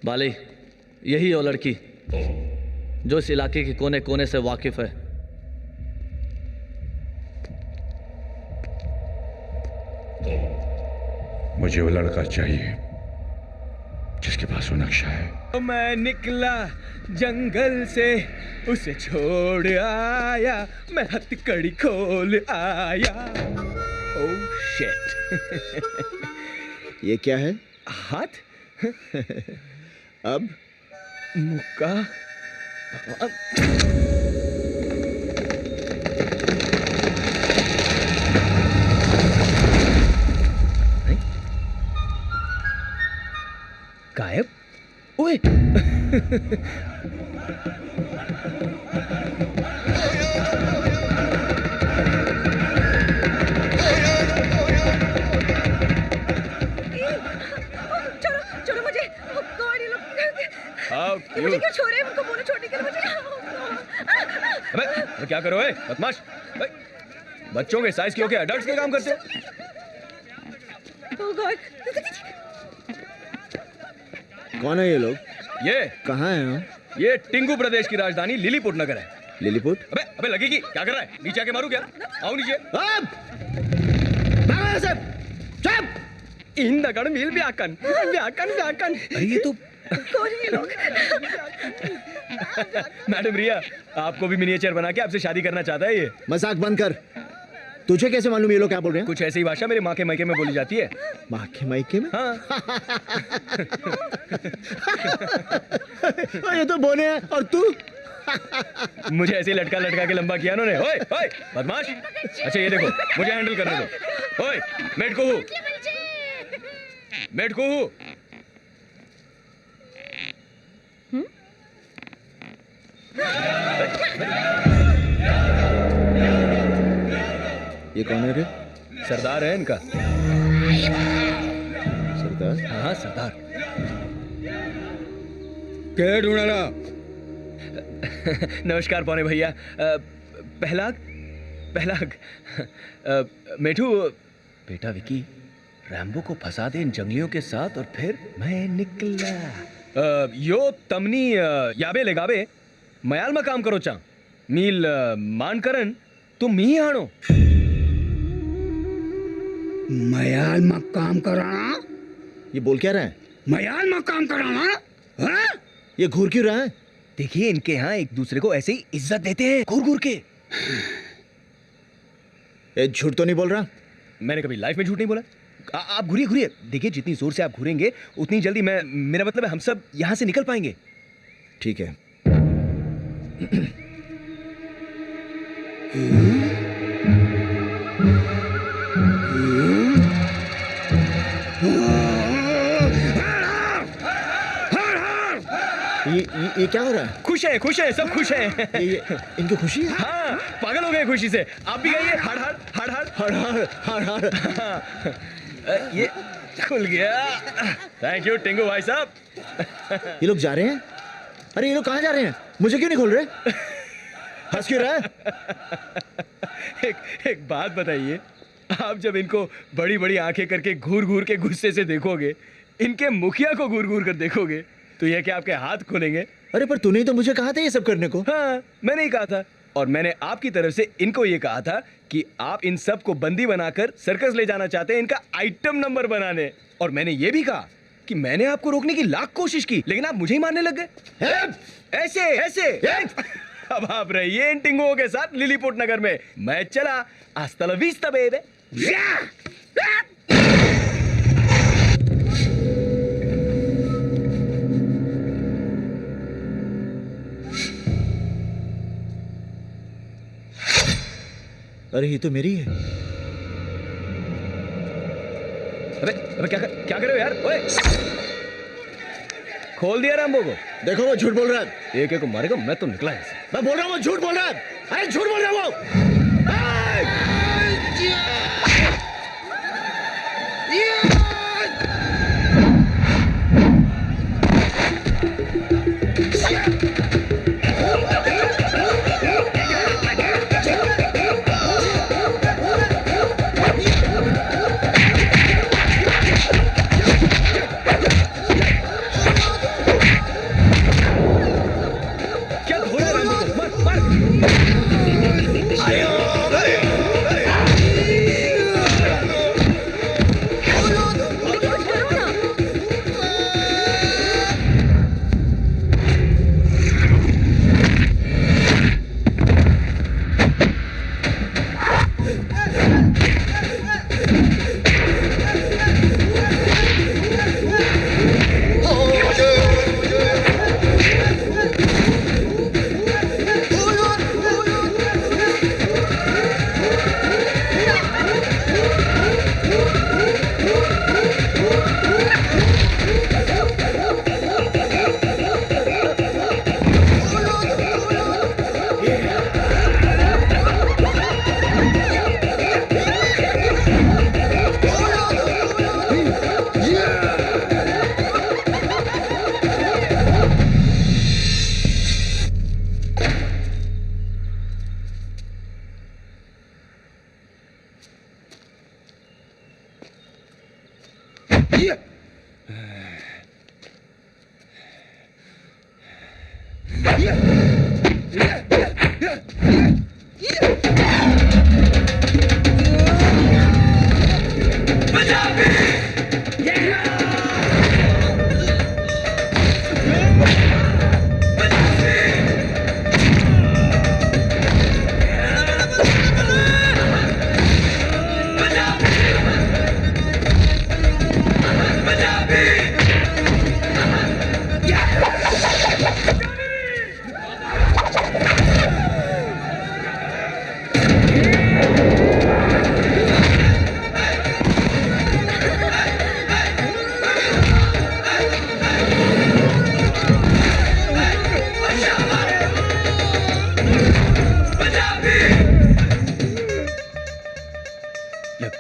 बाली, यही है वो लड़की जो इस इलाके के कोने कोने से वाकिफ है। मुझे वो लड़का चाहिए जिसके पास वो नक्शा है। मैं निकला जंगल से, उसे छोड़ आया, मैं हथकड़ी खोल आया। Oh shit! ये क्या है? हाथ? अब मुक्का। गायब? ओए! मुझे क्यों छोड़ रहे हैं? उनको बोलो छोड़ने के लिए मुझे। अबे क्या करो बदमाश? बच्चों के साइज के होके अडल्ट्स के काम करते हैं। Oh God! कौन है ये लोग? ये कहाँ हैं हम? ये टिंगू प्रदेश की राजधानी लिलीपुट नगर है। लिलीपुट? अबे लगेगी, क्या कर रहा है? नीचे आके मारू क्या? आओ नीचे। इंदगड़ मिल व्याकन व्याकन व्याकन। अरे ये तो कौन है ये लोग? मैडम रिया, आपको भी मिनिएचर बना के आपसे शादी करना चाहता है ये। मजाक बंद कर। तुझे कैसे मालूम ये लोग क्या बोल रहे हैं? कुछ ऐसी भाषा मेरे माँ के मायके में बोली जाती है। माँ के मायके में? हाँ। ये तो बोले हैं। और तू? मुझे ऐसे लटका लटका के लंबा किया उन्होंने। ओए ओए बदमाश! अच्छा ये देखो, मुझे हैंडल करने दो। ओए मेड को हूँ, मेड को हूँ। ये कौन है रे? सरदार है इनका। सरदार? हाँ सरदार। क्या ढूंढा रहा? नमस्कार पौने भैया। पहलाग पहलाग मेठू। बेटा विकी, रैम्बो को फंसा दे इन जंगलियों के साथ और फिर मैं निकला। यो तमनी याबे लेगाबे मयाल में काम करो चा मील मान करन तुम मी आनो। मयाल में काम कराना? ये बोल क्या रहा है? मयाल में काम कराना? हाँ? ये घूर क्यों रहा है? देखिए इनके यहाँ एक दूसरे को ऐसे ही इज्जत देते हैं घूर घूर के। झूठ तो नहीं बोल रहा? मैंने कभी लाइफ में झूठ नहीं बोला। आप घूरिए घूरिए। देखिए जितनी जोर से आप घूरेंगे उतनी जल्दी मेरा मतलब है हम सब यहाँ से निकल पाएंगे। ठीक है। ये क्या हो रहा है? खुश है सब खुश है। इनको खुशी है? हाँ पागल हो गए खुशी से। आप भी गाइए हर हर हर हर हर हर हर हर। ये खुल गया। थैंक यू टिंगू भाई साहब। ये लोग जा रहे हैं? अरे ये लोग कहाँ जा रहे हैं? मुझे क्यों नहीं खोल रहे? हंस क्यों रहा है? एक बात बताइए, आप जब इनको बड़ी बड़ी आंखें करके घूर घूर के गुस्से से देखोगे, इनके मुखिया को घूर घूर कर देखोगे, तो यह कि आपके हाथ खुलेंगे। अरे पर तूने तो मुझे कहा था ये सब करने को। हाँ मैंने ही कहा था, और मैंने आपकी तरफ से इनको ये कहा था कि आप इन सब को बंदी बनाकर सर्कस ले जाना चाहते हैं, इनका आइटम नंबर बनाने। और मैंने ये भी कहा कि मैंने आपको रोकने की लाख कोशिश की, लेकिन आप मुझे ही मारने लग गए। ऐसे ऐसे। अब आप रहिए इन टिंगुओं के साथ लिलीपुट नगर में। मैं चला। हasta la vista बेबे। अरे ये तो मेरी है। अबे क्या कर रहे हो यार? ओए खोल दिया रैम्बो को। देखो वो झूठ बोल रहा है। एक को मारेगा, मैं तो निकला ऐसे। मैं बोल रहा हूँ वो झूठ बोल रहा है। अरे झूठ बोल रहा है वो।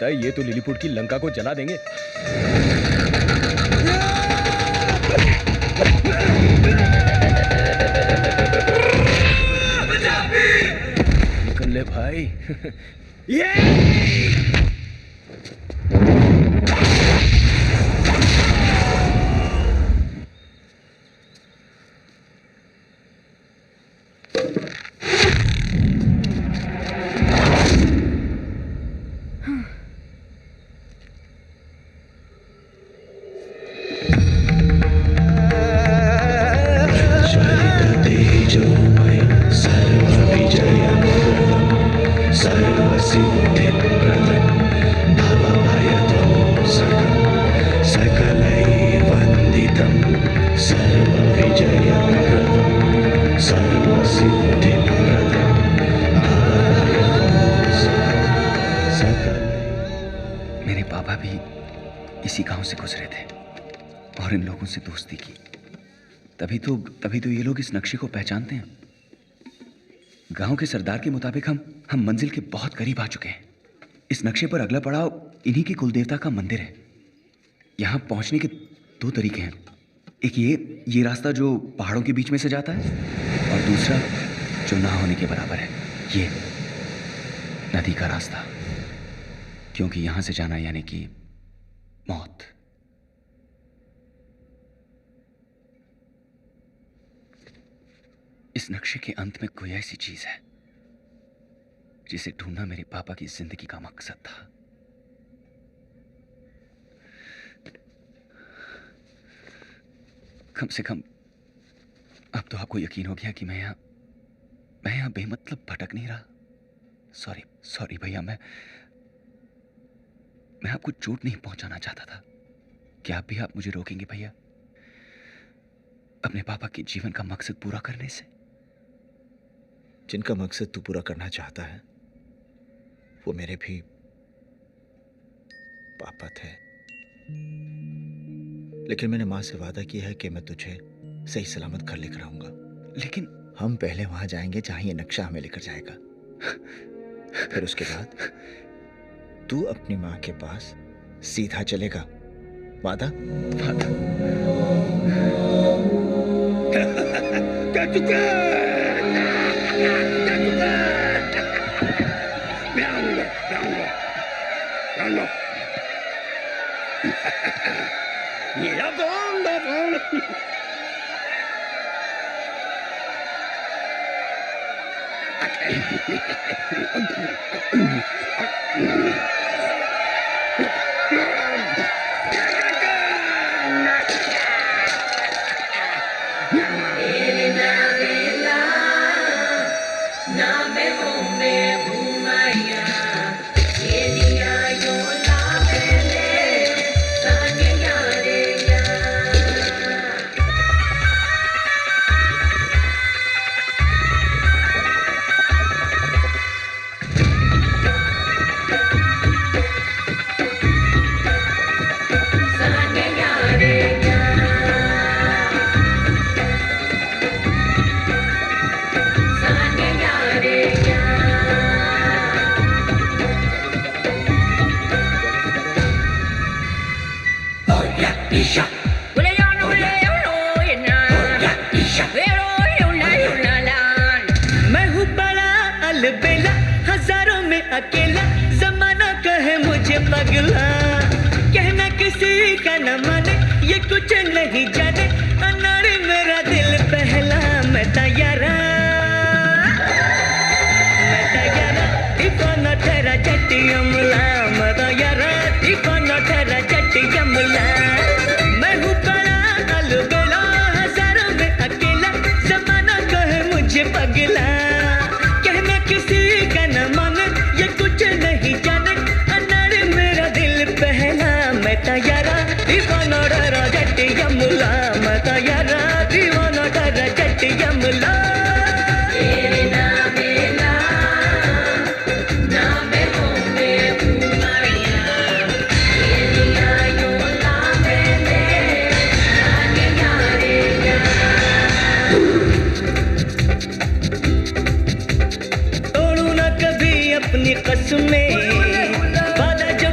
लगता है ये तो लिलीपुट की लंका को जला देंगे। निकल ले भाई। मेरे पापा भी इसी गांव से गुजरे थे और इन लोगों से दोस्ती की। तभी तो ये लोग इस नक्शे को पहचानते हैं। गांव के सरदार के मुताबिक हम मंजिल के बहुत करीब आ चुके हैं। इस नक्शे पर अगला पड़ाव इन्हीं की कुलदेवता का मंदिर है। यहाँ पहुंचने के दो तरीके हैं। एक ये रास्ता जो पहाड़ों के बीच में से जाता है, और दूसरा जो ना होने के बराबर है, ये नदी का रास्ता। क्योंकि यहां से जाना यानी कि मौत। इस नक्शे के अंत में कोई ऐसी चीज है जिसे ढूंढना मेरे पापा की जिंदगी का मकसद था। कम से कम अब तो आपको यकीन हो गया कि मैं यहां बेमतलब भटक नहीं रहा। सॉरी भैया, मैं आपको चोट नहीं पहुंचाना चाहता था। क्या आप मुझे रोकेंगे भैया, अपने पापा के जीवन का मकसद पूरा करने से? जिनका मकसद तू पूरा करना चाहता है वो मेरे भी पापा थे। लेकिन मैंने मां से वादा किया है कि मैं तुझे सही सलामत घर लेकर आऊंगा। लेकिन हम पहले वहां जाएंगे जहां ये नक्शा हमें लेकर जाएगा। फिर उसके बाद तू अपनी मां के पास सीधा चलेगा। वादा? मैं हूँ बड़ा अलबेला, हजारों में अकेला, जमाना कहे मुझे पगला। कहना किसी का न माने, ये कुछ नहीं जाने, अनारे मेरा दिल पहला। मैं तैयारा दीवाना तेरा जट्टी अमला। मैं तैयारा दीवाना तेरा जट्टी अमला। मैं हूँ बड़ा अलबेला, हजारों में अकेला, जमाना कहे मुझे पगला। कहना किसी का न माने, ये कुछ नहीं जाने, अनारे मेरा दिल पहला। मैं तैयारा दीवाना तेरा जट्टी अमला। मैं तैयारा दीवाना तेरा जट्टी अमला। अपनी कसमें वादा जो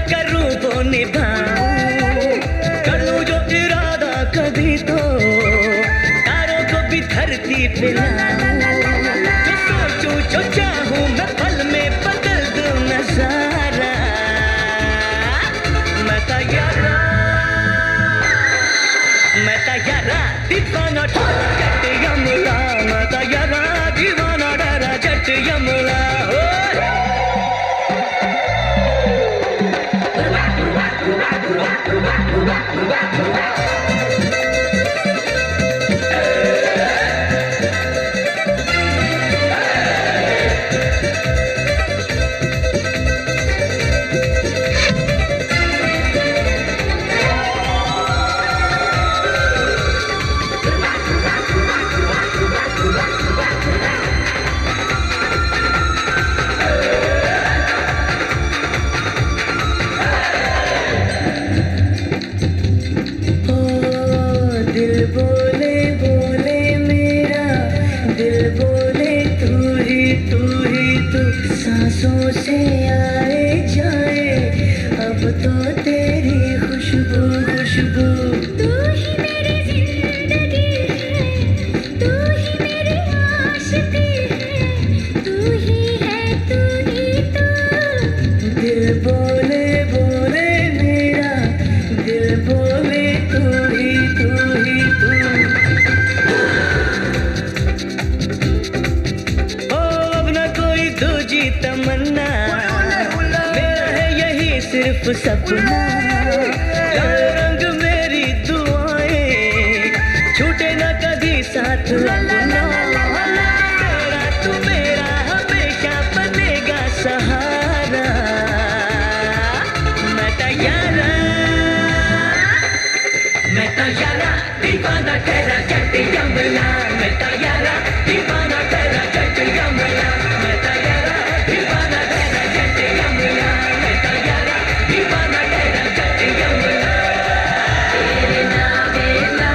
सांसों से आए जाए अब तो तेरी खुशबू खुशबू तू ही मेरी जिंदगी है तू ही मेरी आशिकी है तू ही है तू ही तू दिल बोले बोले मेरा दिल बोले तू ही तू ही तू ओ अब ना कोई दूजी तमन्ना मेरा है यही सिर्फ सपना लाल रंग मेरी दुआएं छूटे ना कभी साथ अपना तेरा तू मेरा हमेशा बनेगा सहारा मैं तैयारा दीवाना तेरा जट यमला मैं तैयारा दीवाना तेरा जट यमला मैं तैयारा दीवाना तेरा जट यमला मैं तैयारा दीवाना तेरा जट यमला तेरे नावेला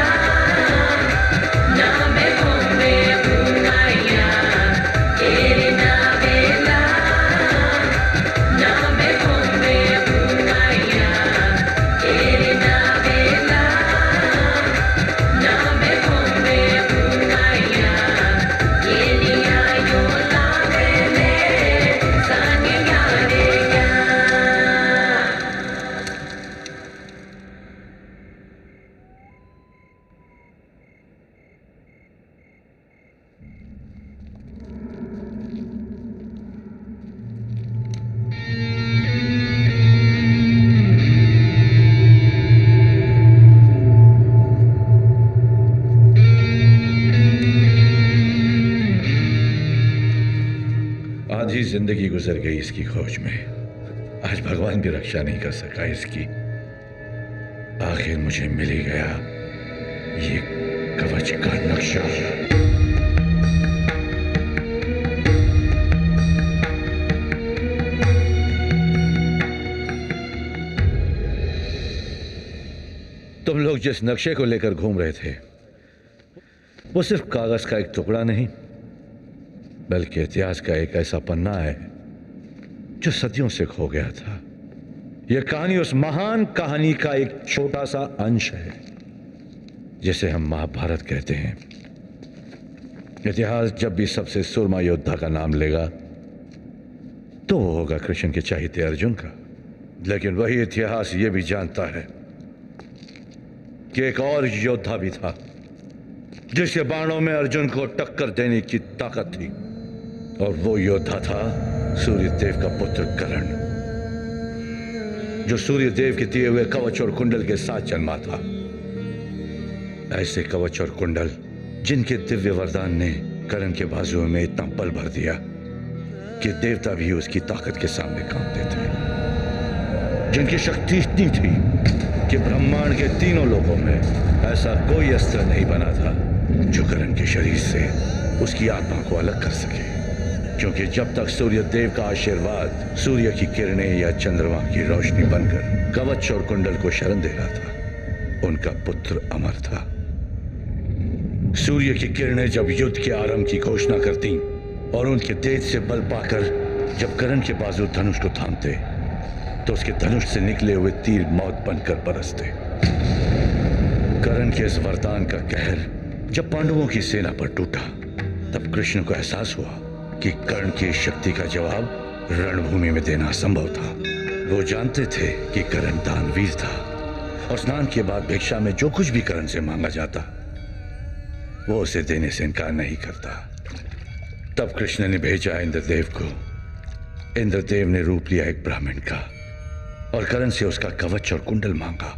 नामे होंगे बुनाइया तेरे नावेला नामे होंगे बुनाइया तेरे नावेला नामे होंगे बुनाइया ये लिया यो लावे मेरे सानिया रे या आधी जिंदगी गुजर गई इसकी खोज में। आज भगवान भी रक्षा नहीं कर सका इसकी। आखिर मुझे मिल ही गया ये कवच का नक्शा। तुम लोग जिस नक्शे को लेकर घूम रहे थे वो सिर्फ कागज का एक टुकड़ा नहीं बल्कि इतिहास का एक ऐसा पन्ना है जो सदियों से खो गया था। यह कहानी उस महान कहानी का एक छोटा सा अंश है जिसे हम महाभारत कहते हैं। इतिहास जब भी सबसे सुरमा योद्धा का नाम लेगा तो वो होगा कृष्ण के चहेते अर्जुन का। लेकिन वही इतिहास ये भी जानता है कि एक और योद्धा भी था जिसके बाणों में अर्जुन को टक्कर देने की ताकत थी और वो योद्धा था सूर्यदेव का पुत्र कर्ण, जो सूर्यदेव के दिए हुए कवच और कुंडल के साथ जन्मा था। ऐसे कवच और कुंडल जिनके दिव्य वरदान ने कर्ण के बाजुओं में इतना बल भर दिया कि देवता भी उसकी ताकत के सामने कांपते थे, जिनकी शक्ति इतनी थी कि ब्रह्मांड के तीनों लोकों में ऐसा कोई अस्त्र नहीं बना था जो कर्ण के शरीर से उसकी आत्मा को अलग कर सके। क्योंकि जब तक सूर्य देव का आशीर्वाद सूर्य की किरणें या चंद्रमा की रोशनी बनकर कवच और कुंडल को शरण दे रहा था, उनका पुत्र अमर था। सूर्य की किरणें जब युद्ध के आरंभ की घोषणा करती और उनके तेज से बल पाकर जब कर्ण के बाजू धनुष को थामते तो उसके धनुष से निकले हुए तीर मौत बनकर बरसते। कर्ण के इस वरदान का कहर जब पांडवों की सेना पर टूटा तब कृष्ण को एहसास हुआ कि कर्ण की शक्ति का जवाब रणभूमि में देना असंभव था। वो जानते थे कि कर्ण दानवीर था और स्नान के बाद भिक्षा में जो कुछ भी कर्ण से मांगा जाता वो उसे देने से इनकार नहीं करता। तब कृष्ण ने भेजा इंद्रदेव को। इंद्रदेव ने रूप लिया एक ब्राह्मण का और कर्ण से उसका कवच और कुंडल मांगा।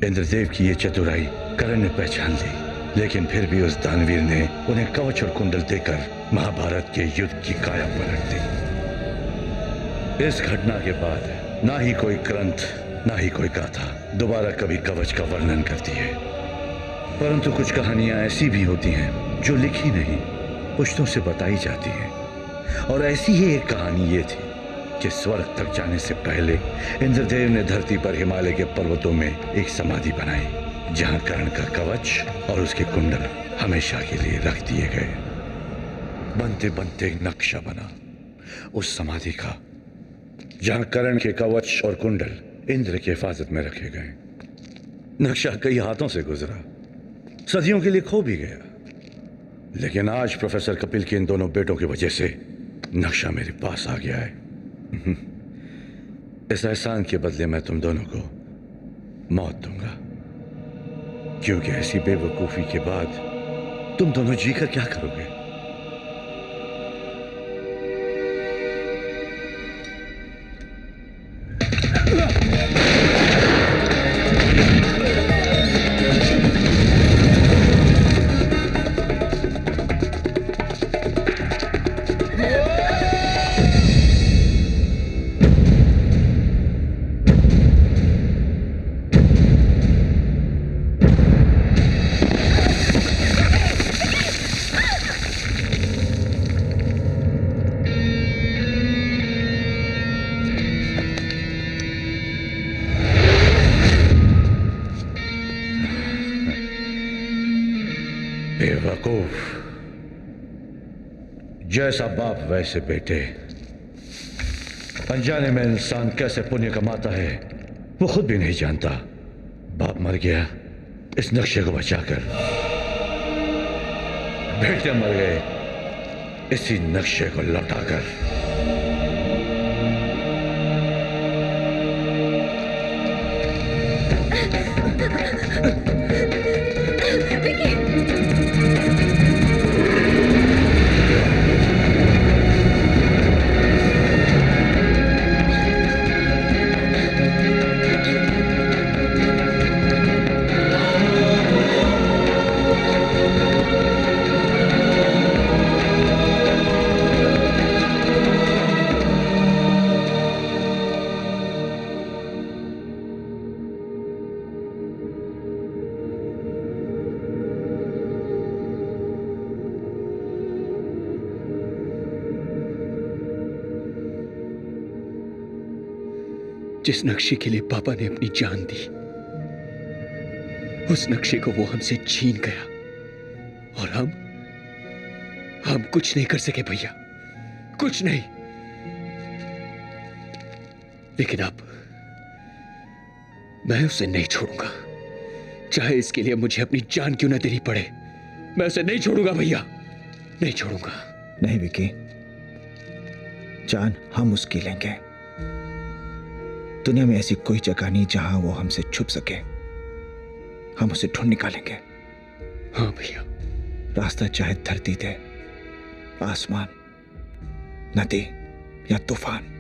इंद्रदेव की ये चतुराई कर्ण ने पहचान ली, लेकिन फिर भी उस दानवीर ने उन्हें कवच और कुंडल देकर महाभारत के युद्ध की काया पलट दी। इस घटना के बाद ना ही कोई ग्रंथ ना ही कोई गाथा दोबारा कभी कवच का वर्णन करती है, परंतु कुछ कहानियां ऐसी भी होती हैं जो लिखी नहीं पुश्तों से बताई जाती हैं। और ऐसी ही एक कहानी ये थी कि स्वर्ग तक जाने से पहले इंद्रदेव ने धरती पर हिमालय के पर्वतों में एक समाधि बनाई जहां कर्ण का कवच और उसके कुंडल हमेशा के लिए रख दिए गए। बनते बनते एक नक्शा बना उस समाधि का जहां करण के कवच और कुंडल इंद्र की हिफाजत में रखे गए। नक्शा कई हाथों से गुजरा, सदियों के लिए खो भी गया, लेकिन आज प्रोफेसर कपिल के इन दोनों बेटों की वजह से नक्शा मेरे पास आ गया है। इस एहसान के बदले मैं तुम दोनों को मौत दूंगा, क्योंकि ऐसी बेवकूफी के बाद तुम दोनों जीकर क्या करोगे? बेवकूफ, जैसा बाप वैसे बेटे। अनजाने में इंसान कैसे पुण्य कमाता है वो खुद भी नहीं जानता। बाप मर गया इस नक्शे को बचाकर, बेटे मर गए इसी नक्शे को लौटाकर। जिस नक्शे के लिए पापा ने अपनी जान दी, उस नक्शे को वो हमसे छीन गया और हम कुछ नहीं कर सके भैया, कुछ नहीं। लेकिन अब मैं उसे नहीं छोड़ूंगा, चाहे इसके लिए मुझे अपनी जान क्यों ना देनी पड़े। मैं उसे नहीं छोड़ूंगा भैया, नहीं छोड़ूंगा। नहीं विकी, जान हम उसकी लेंगे। दुनिया में ऐसी कोई जगह नहीं जहां वो हमसे छुप सके। हम उसे ढूंढ निकालेंगे। हाँ भैया। रास्ता चाहे धरती दे, आसमान, नदी या तूफान।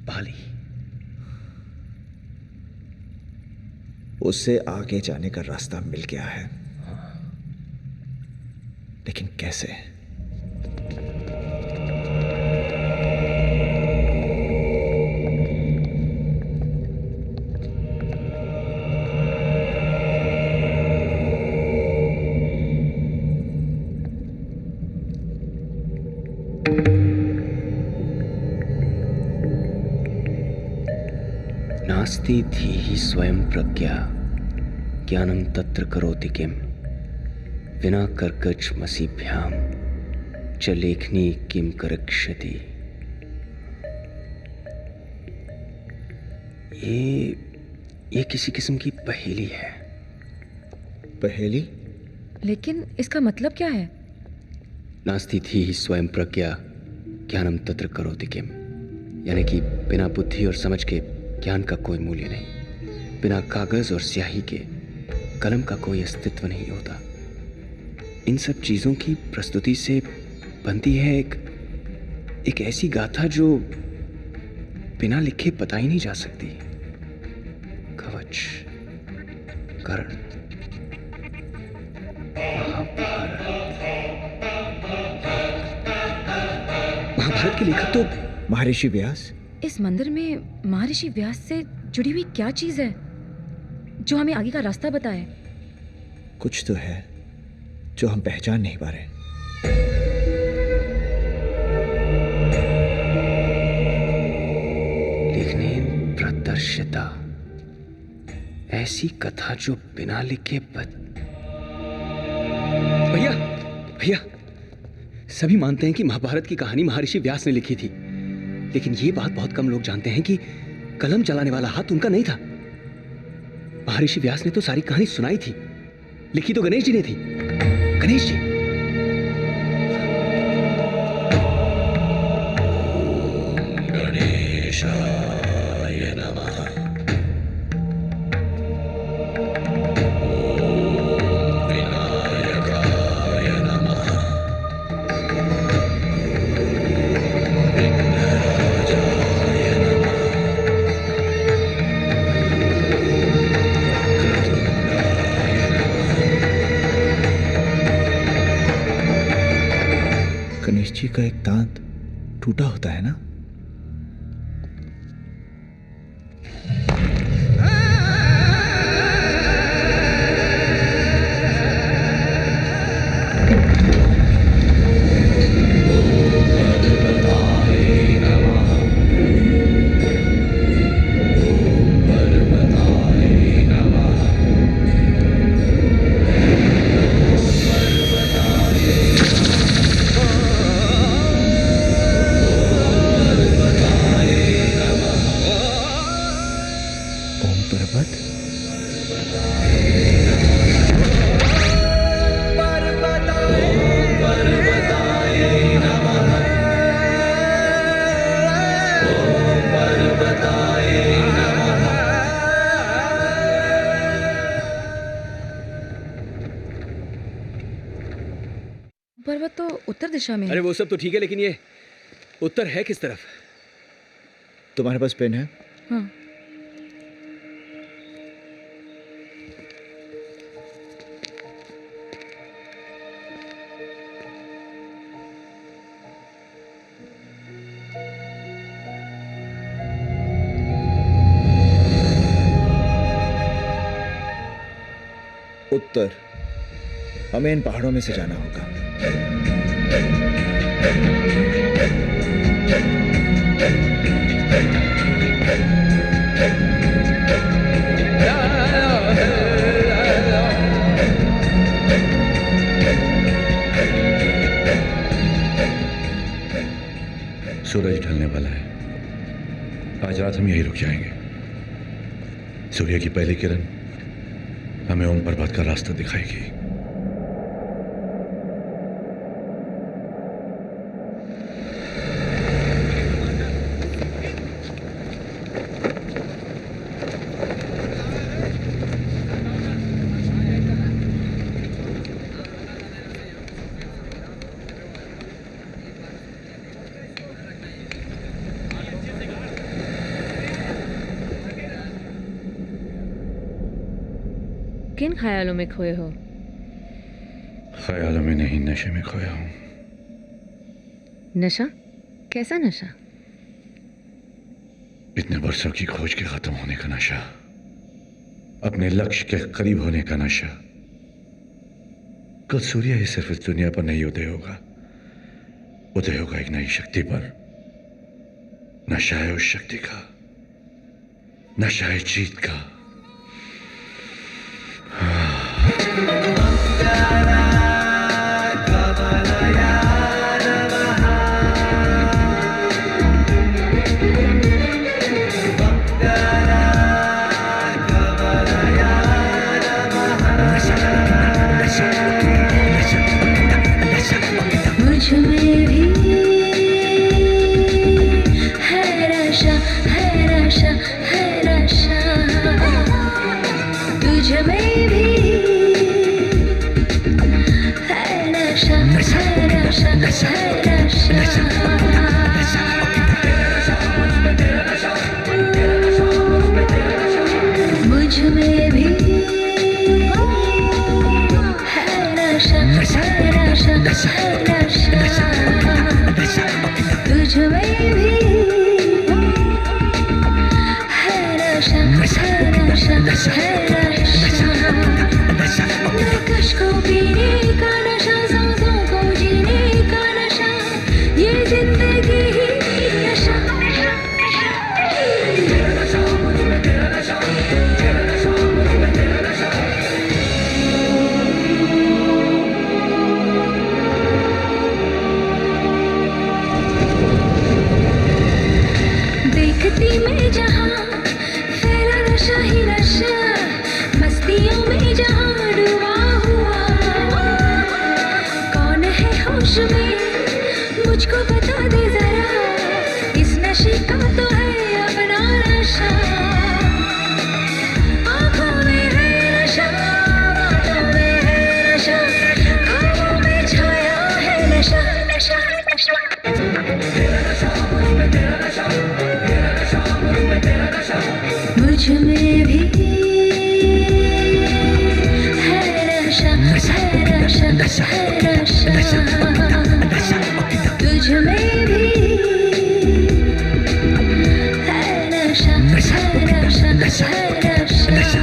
पाली। उससे आगे जाने का रास्ता मिल गया है, लेकिन कैसे? नास्ति धीहि स्वयं प्रज्ञा ज्ञानम तत्र करोति किम विना कर्कच मसीभ्याम च लेखनी किम करक्षति। ये किसी किस्म की पहेली है। पहेली? लेकिन इसका मतलब क्या है? नास्ति धीहि स्वयं प्रज्ञा ज्ञानम तत्र करोति किम, यानी कि बिना बुद्धि और समझ के ज्ञान का कोई मूल्य नहीं, बिना कागज और स्याही के कलम का कोई अस्तित्व नहीं होता। इन सब चीजों की प्रस्तुति से बनती है एक ऐसी गाथा जो बिना लिखे पता ही नहीं जा सकती। कवच, कर्ण, महाभारत के लेखक तो महर्षि व्यास। इस मंदिर में महर्षि व्यास से जुड़ी हुई क्या चीज है जो हमें आगे का रास्ता बताए? कुछ तो है जो हम पहचान नहीं पा रहे। लिखने प्रदर्शिता, ऐसी कथा जो बिना लिखे भैया भैया, सभी मानते हैं कि महाभारत की कहानी महर्षि व्यास ने लिखी थी, लेकिन ये बात बहुत कम लोग जानते हैं कि कलम चलाने वाला हाथ उनका नहीं था। महर्षि व्यास ने तो सारी कहानी सुनाई थी, लिखी तो गणेश जी ने थी। गणेश जी। गणेशाय नमः। विनायकाय नमः। गणेश जी का एक दांत टूटा होता है ना? पर्वत तो उत्तर दिशा में है। अरे वो सब तो ठीक है, लेकिन ये उत्तर है किस तरफ? तुम्हारे पास पेन है? हाँ। उत्तर। हमें इन पहाड़ों में से जाना होगा। सूरज ढलने वाला है। आज रात हम यहीं रुक जाएंगे। सूर्य की पहली किरण हमें ओम पर्वत का रास्ता दिखाएगी। किन ख्यालों में खोए हो? ख्यालों में नहीं, नशे में खोया हूँ। नशा? कैसा नशा? इतने बरसों की खोज के खत्म होने का नशा, अपने लक्ष्य के करीब होने का नशा। कल सूर्य ही सिर्फ इस दुनिया पर नहीं उदय होगा, उदय होगा एक नई शक्ति पर। नशा है उस शक्ति का, नशा है जीत का। मुझ में भी है नशा, है नशा, है नशा। तुझ में भी है नशा, है नशा, है नशा। मुझ में भी है नशा, है नशा, है नशा। तुझ में भी है नशा, है नशा, है नशा। दिलकश को पीने का नशा, सांसों को जीने का नशा, ये जिंदगी ही नशा। देखती मैं जहाँ फैला नशा ही नशा, मस्तियों में जहाँ डूबा हुआ। कौन है होश में, मुझको बता दे जरा, इस नशे का तो है अपना नशा। आँखों में है नशा, बातों में है नशा, ख्वाबों में छाया है नशा, नशा, नशा। मुझ में भी है नशा, है नशा, है नशा। तुझ में भी है नशा, है नशा, है नशा।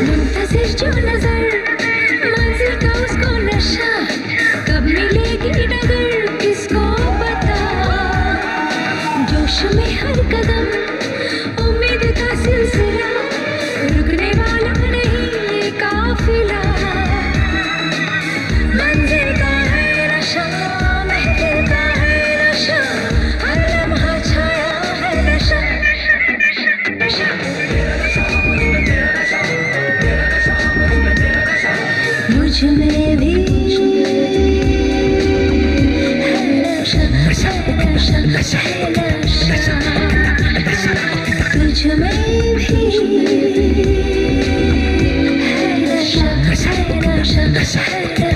मुंतज़िर जो नजर, मंजिल का उसको नशा, कब मिलेगी डगर किसको पता। जोश में हर कदम उम्मीद का सिलसिला, रुकने वाला नहीं ये काफिला। मंजिल का है नशा, महफिल का है नशा, हर लम्हा छाया है नशा, नशा, मुझ में भी है नशा, है नशा, है नशा। तुझ में भी है नशा, है नशा, है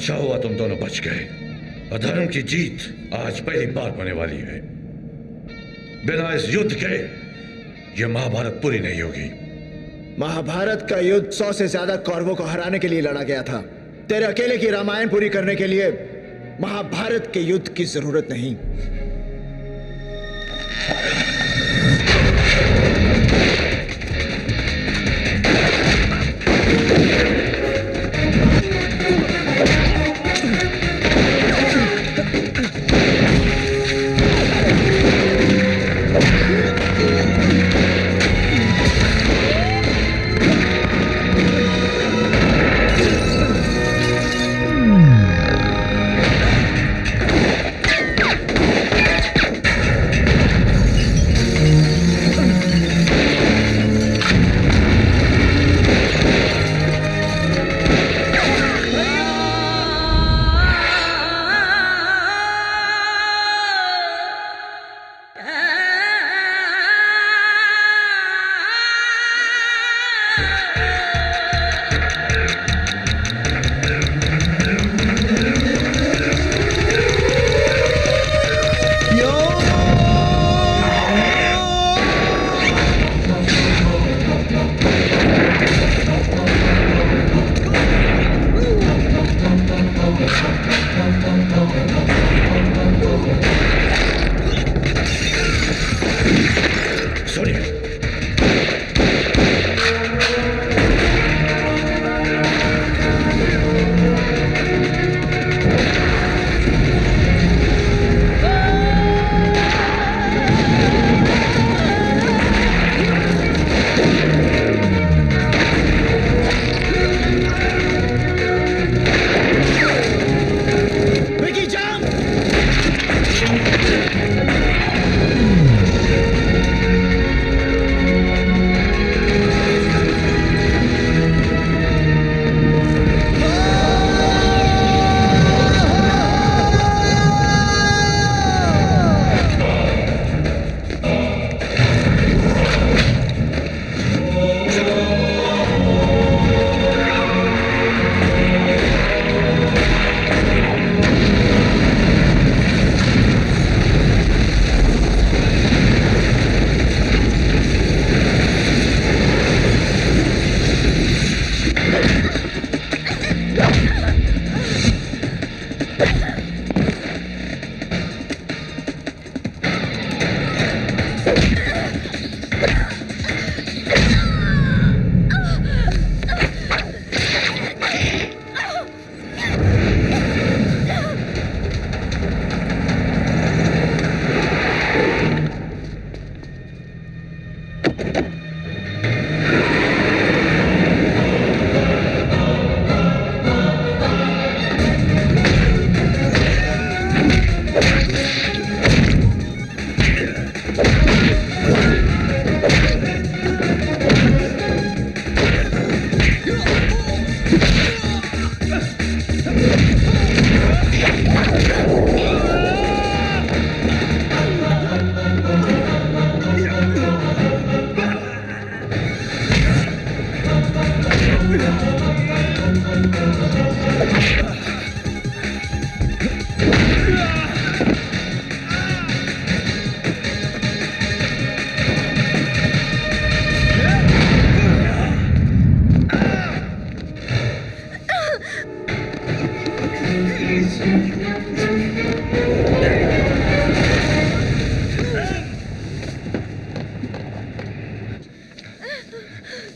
अच्छा हुआ तुम दोनों बच गए। अधर्म की जीत आज पहली बार होने वाली है। बिना इस युद्ध के यह महाभारत पूरी नहीं होगी। महाभारत का युद्ध 100 से ज्यादा कौरवों को हराने के लिए लड़ा गया था। तेरे अकेले की रामायण पूरी करने के लिए महाभारत के युद्ध की जरूरत नहीं।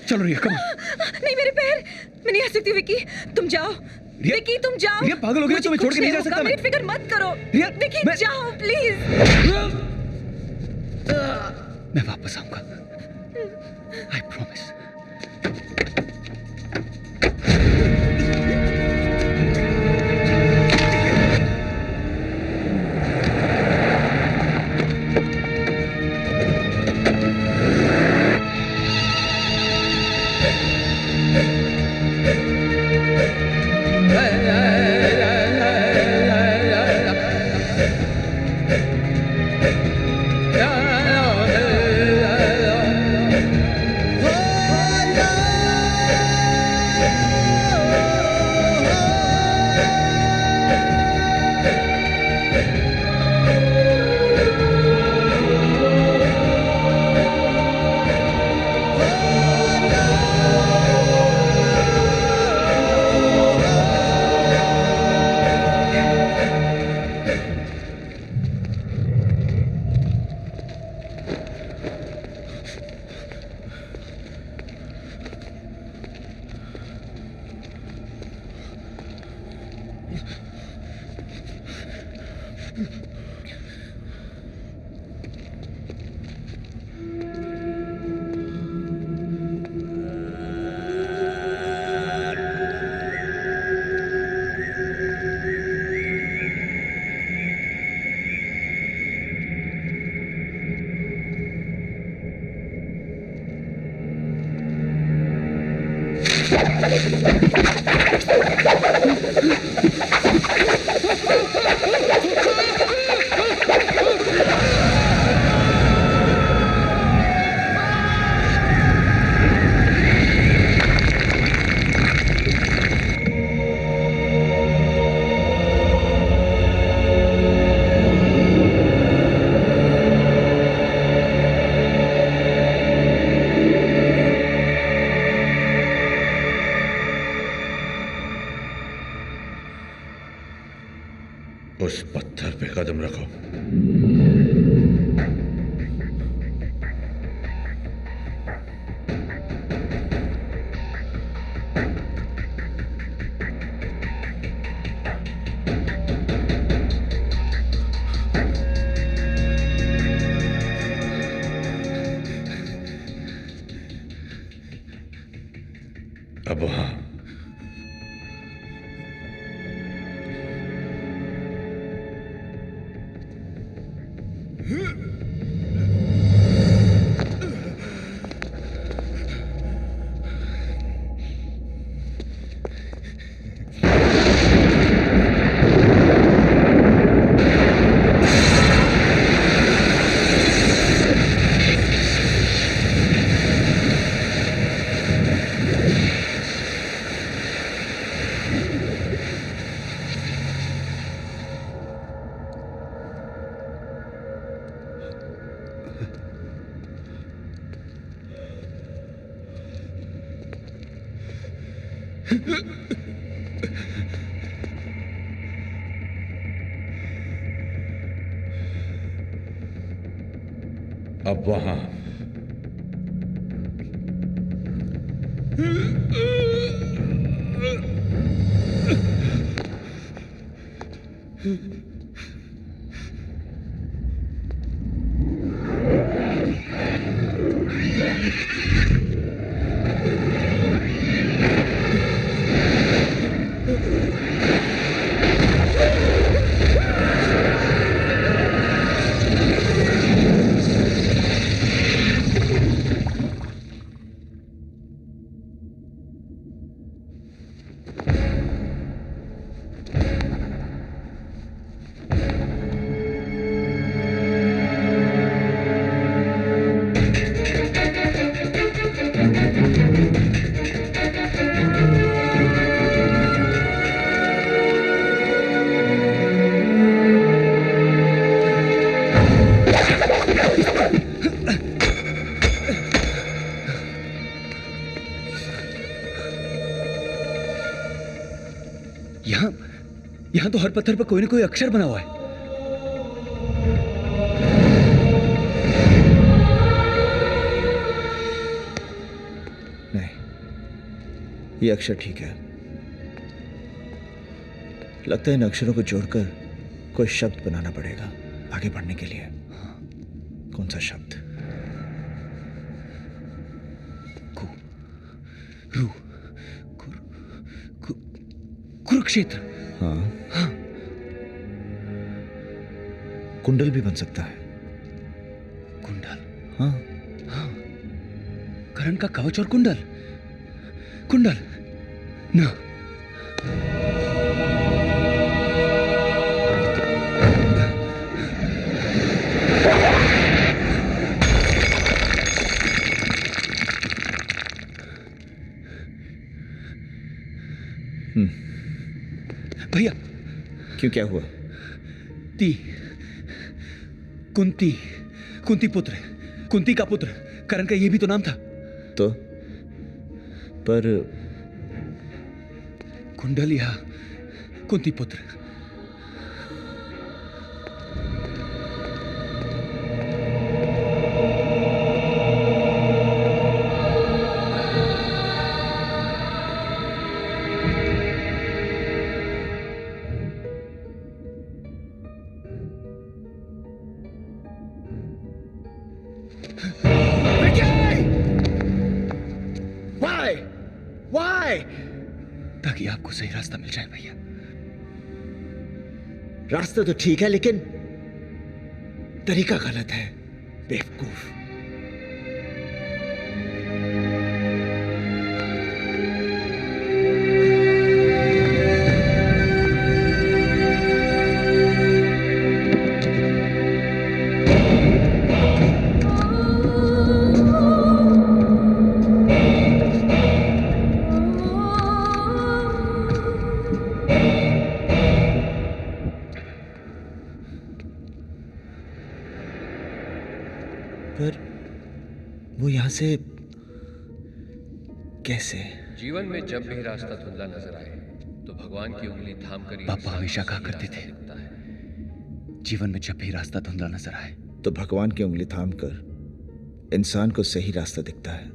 चलो रिया, कम। नहीं, मेरे पैर। मैं नहीं आ सकती विकी, तुम जाओ। विकी तुम जाओ। रिया पागल हो गई, तुम्हें छोड़ के नहीं जा सकता मैं। मेरी फिक्र मत करो। रिया, विकी जाओ प्लीज। मैं वापस आऊंगा, आई प्रॉमिस। उस पत्थर पे कदम रखो। अब वहां अब वहां यहां तो हर पत्थर पर कोई ना कोई अक्षर बना हुआ है। नहीं, ये अक्षर ठीक है। लगता है इन अक्षरों को जोड़कर कोई शब्द बनाना पड़ेगा आगे बढ़ने के लिए। कौन सा शब्द? कुरुक्षेत्र। हाँ, कुंडल भी बन सकता है। कुंडल? हाँ हाँ, करण का कवच और कुंडल। कुंडल ना। भैया, क्यों, क्या हुआ? कुंती पुत्र, कुंती का पुत्र करण का ये भी तो नाम था। तो पर कुंडल या कुंती पुत्र। ताकि आपको सही रास्ता मिल जाए भैया। रास्ता तो ठीक है लेकिन तरीका गलत है, बेवकूफ। पर वो यहाँ से कैसे? जीवन में जब भी रास्ता धुंधला नजर आए तो भगवान की उंगली थाम कर पापा हमेशा कहा करते थे, जीवन में जब भी रास्ता धुंधला नजर आए तो भगवान की उंगली थाम कर इंसान को सही रास्ता दिखता है।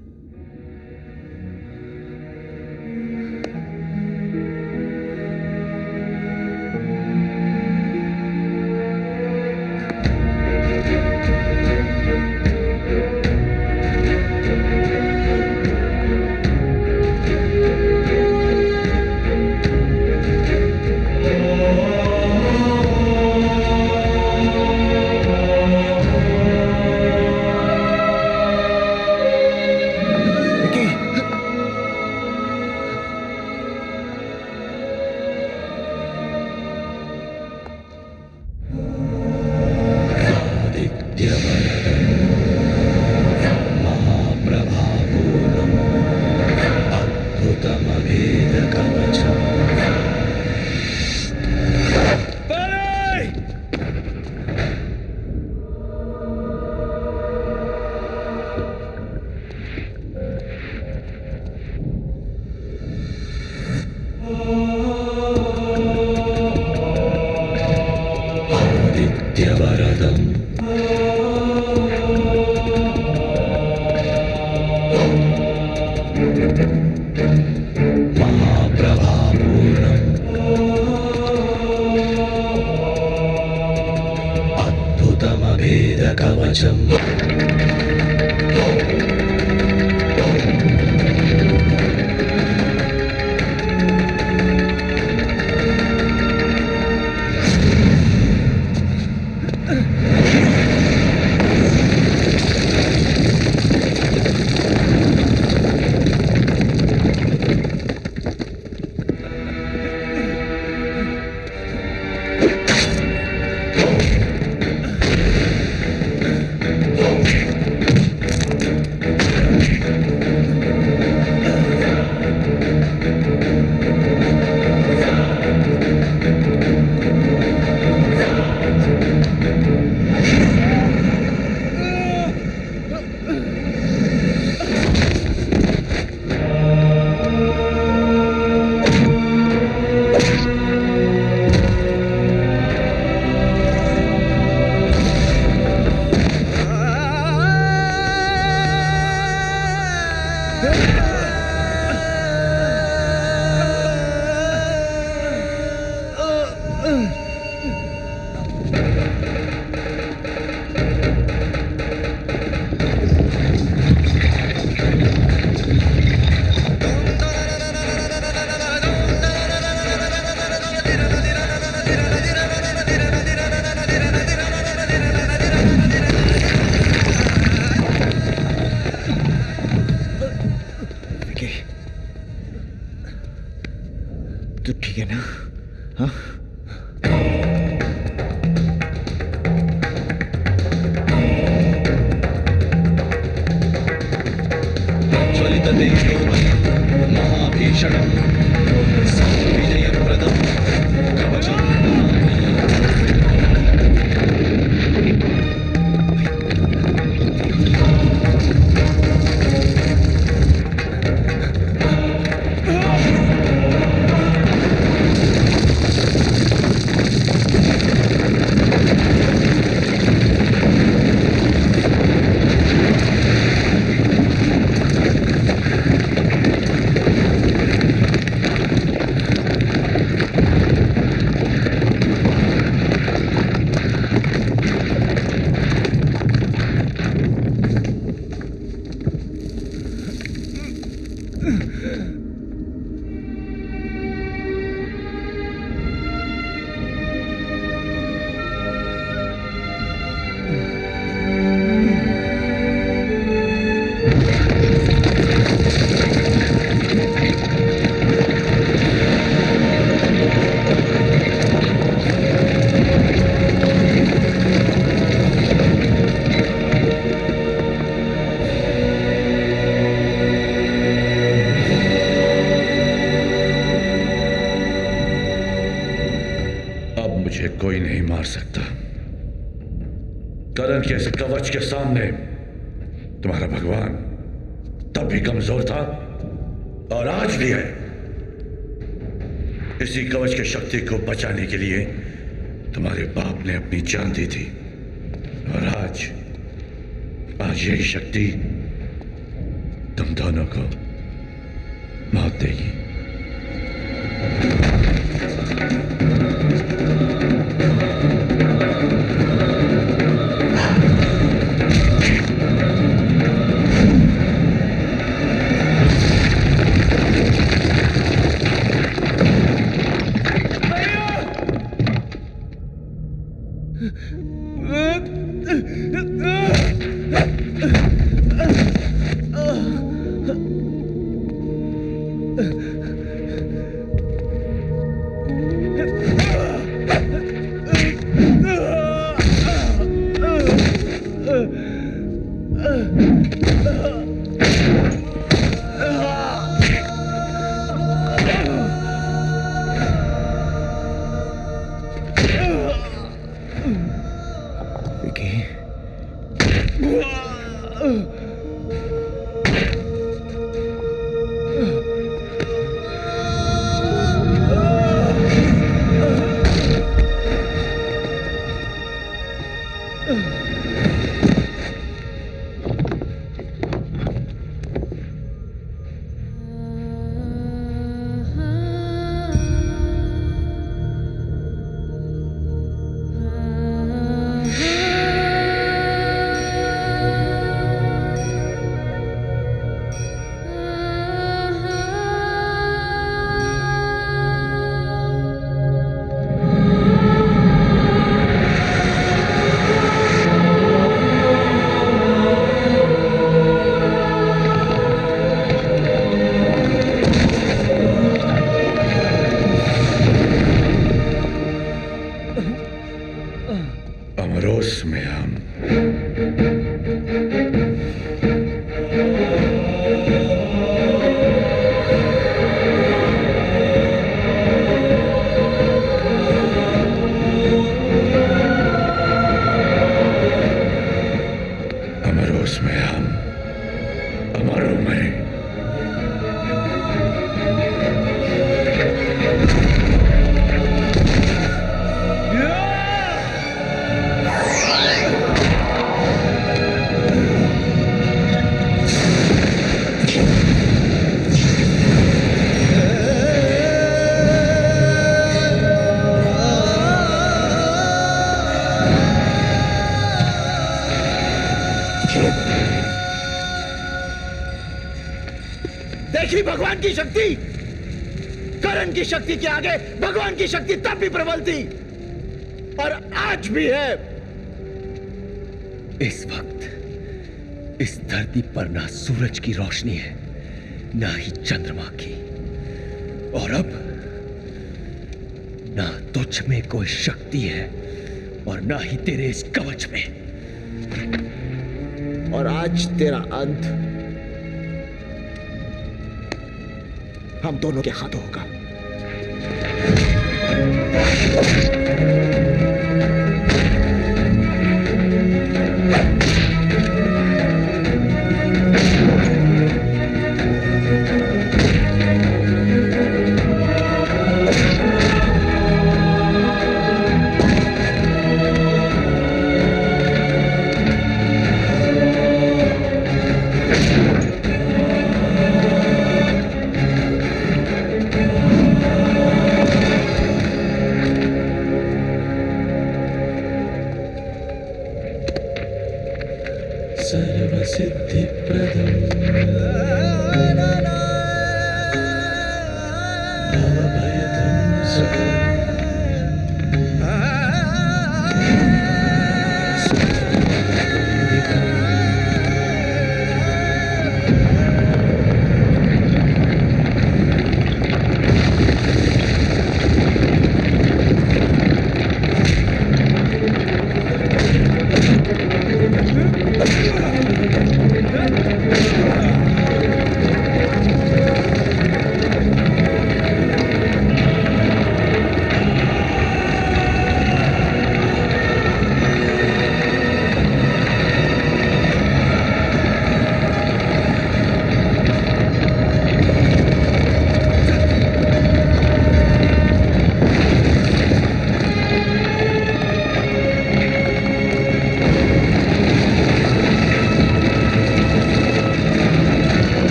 तू ठीक है ना? हाँ? महाभीषणम् विजयप्रदम् कवचम् कोई नहीं मार सकता। करण के इस कवच के सामने तुम्हारा भगवान तब भी कमजोर था और आज भी है। इसी कवच की शक्ति को बचाने के लिए तुम्हारे बाप ने अपनी जान दी थी और आज यही शक्ति तुम दोनों को मौत देगी। अमरोस में हम अमरों में देखी भगवान की शक्ति, करण की शक्ति के आगे भगवान की शक्ति तब भी प्रबल थी और आज भी है। इस वक्त इस धरती पर ना सूरज की रोशनी है, ना ही चंद्रमा की, और अब ना तुझ में कोई शक्ति है और ना ही तेरे इस कवच में। और आज तेरा अंत हम दोनों के हाथों होगा।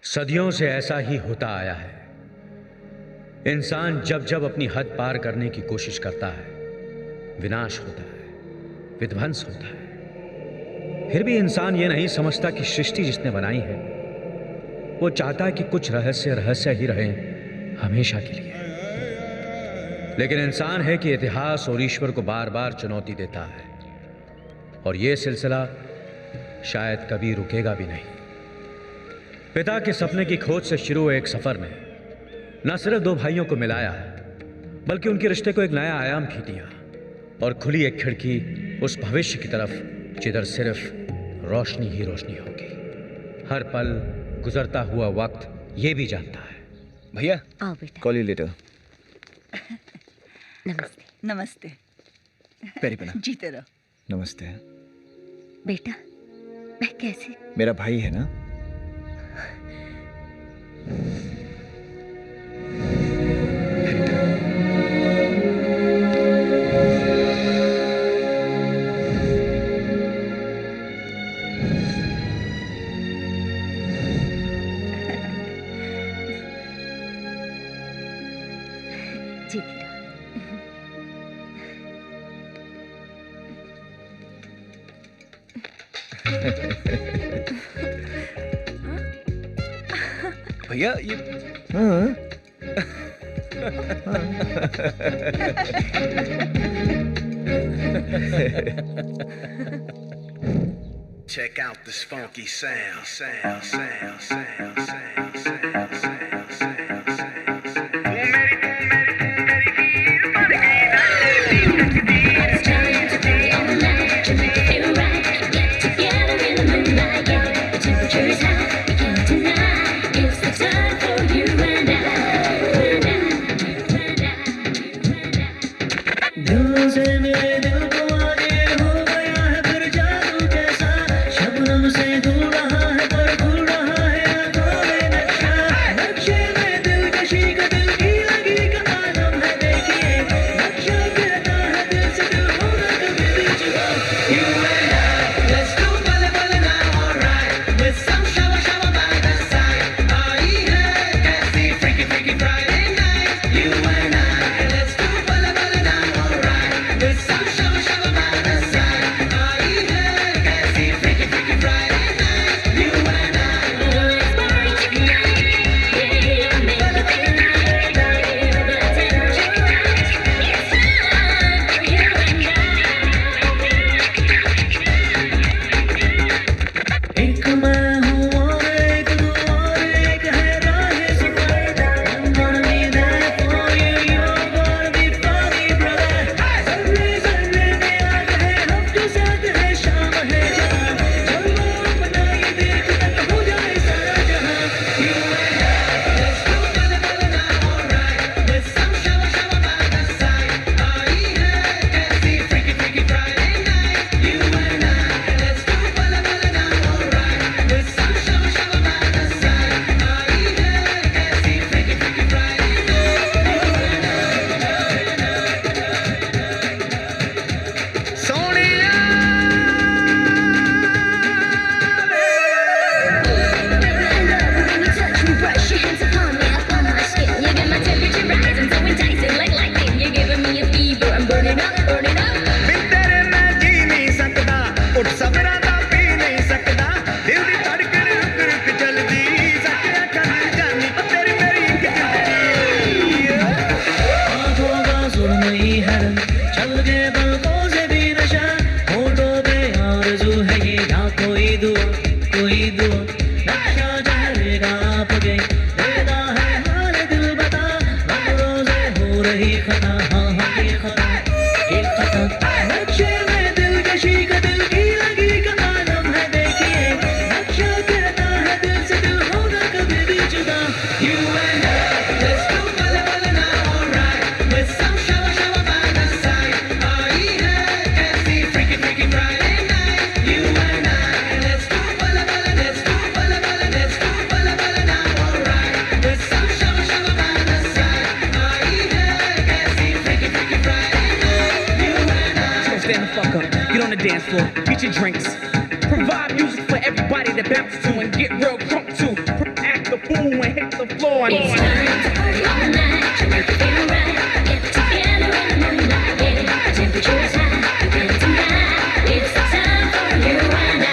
सदियों से ऐसा ही होता आया है। इंसान जब जब अपनी हद पार करने की कोशिश करता है, विनाश होता है, विध्वंस होता है। फिर भी इंसान ये नहीं समझता कि सृष्टि जिसने बनाई है वो चाहता है कि कुछ रहस्य ही रहें हमेशा के लिए। लेकिन इंसान है कि इतिहास और ईश्वर को बार बार चुनौती देता है, और यह सिलसिला शायद कभी रुकेगा भी नहीं। पिता के सपने की खोज से शुरू हुए एक सफर ने न सिर्फ दो भाइयों को मिलाया है, बल्कि उनके रिश्ते को एक नया आयाम भी दिया, और खुली एक खिड़की उस भविष्य की तरफ जिधर सिर्फ रोशनी ही रोशनी होगी। हर पल गुजरता हुआ वक्त ये भी जानता है। भैया, आओ बेटा। Call you later. नमस्ते। नमस्ते। पेरीपना। जीते रहो। नमस्ते। बेटा, मैं कैसे? मेरा भाई है ना? भैया ये Check out this funky sound. Get your drinks. Provide music for everybody to bounce to and get real drunk to. Act the boom and hit the floor. It's time to party all night. You make it feel right. Get together in the moonlight. Yeah, temperature is high. You feel it tonight. It's the time for you and I.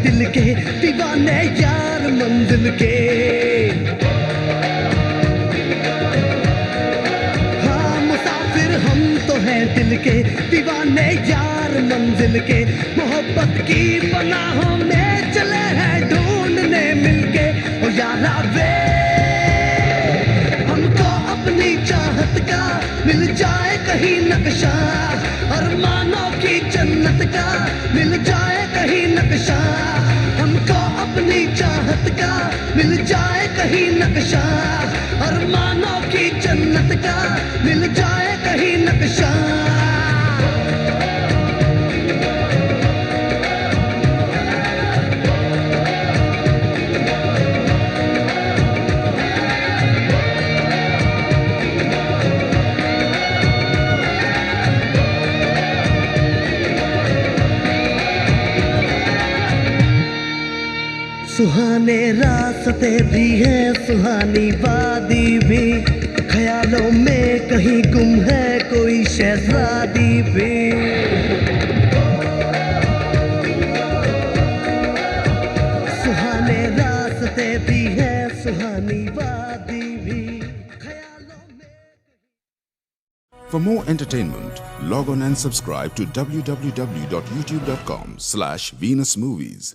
दिल के दीवाने यार मंजिल के हाँ मुसाफिर हम तो हैं दिल के दीवाने यार मंजिल के मोहब्बत की पनाहों में चले हैं ढूंढने मिलके ओ यारा वे हमको अपनी चाहत का मिल जाए कहीं नक्शा अरमानों की जन्नत का मिल जाए कहीं नक्शा हमको अपनी चाहत का मिल जाए कहीं नक्शा अरमानों की जन्नत का मिल जाए कहीं नक्शा सुहाने रास्ते भी हैं सुहानी वादी भी ख्यालों में कहीं गुम है कोई शहजादी भी सुहाने रास्ते भी हैं सुहानी वादी भी For more entertainment, log on and subscribe to www.youtube.com/Venus Movies.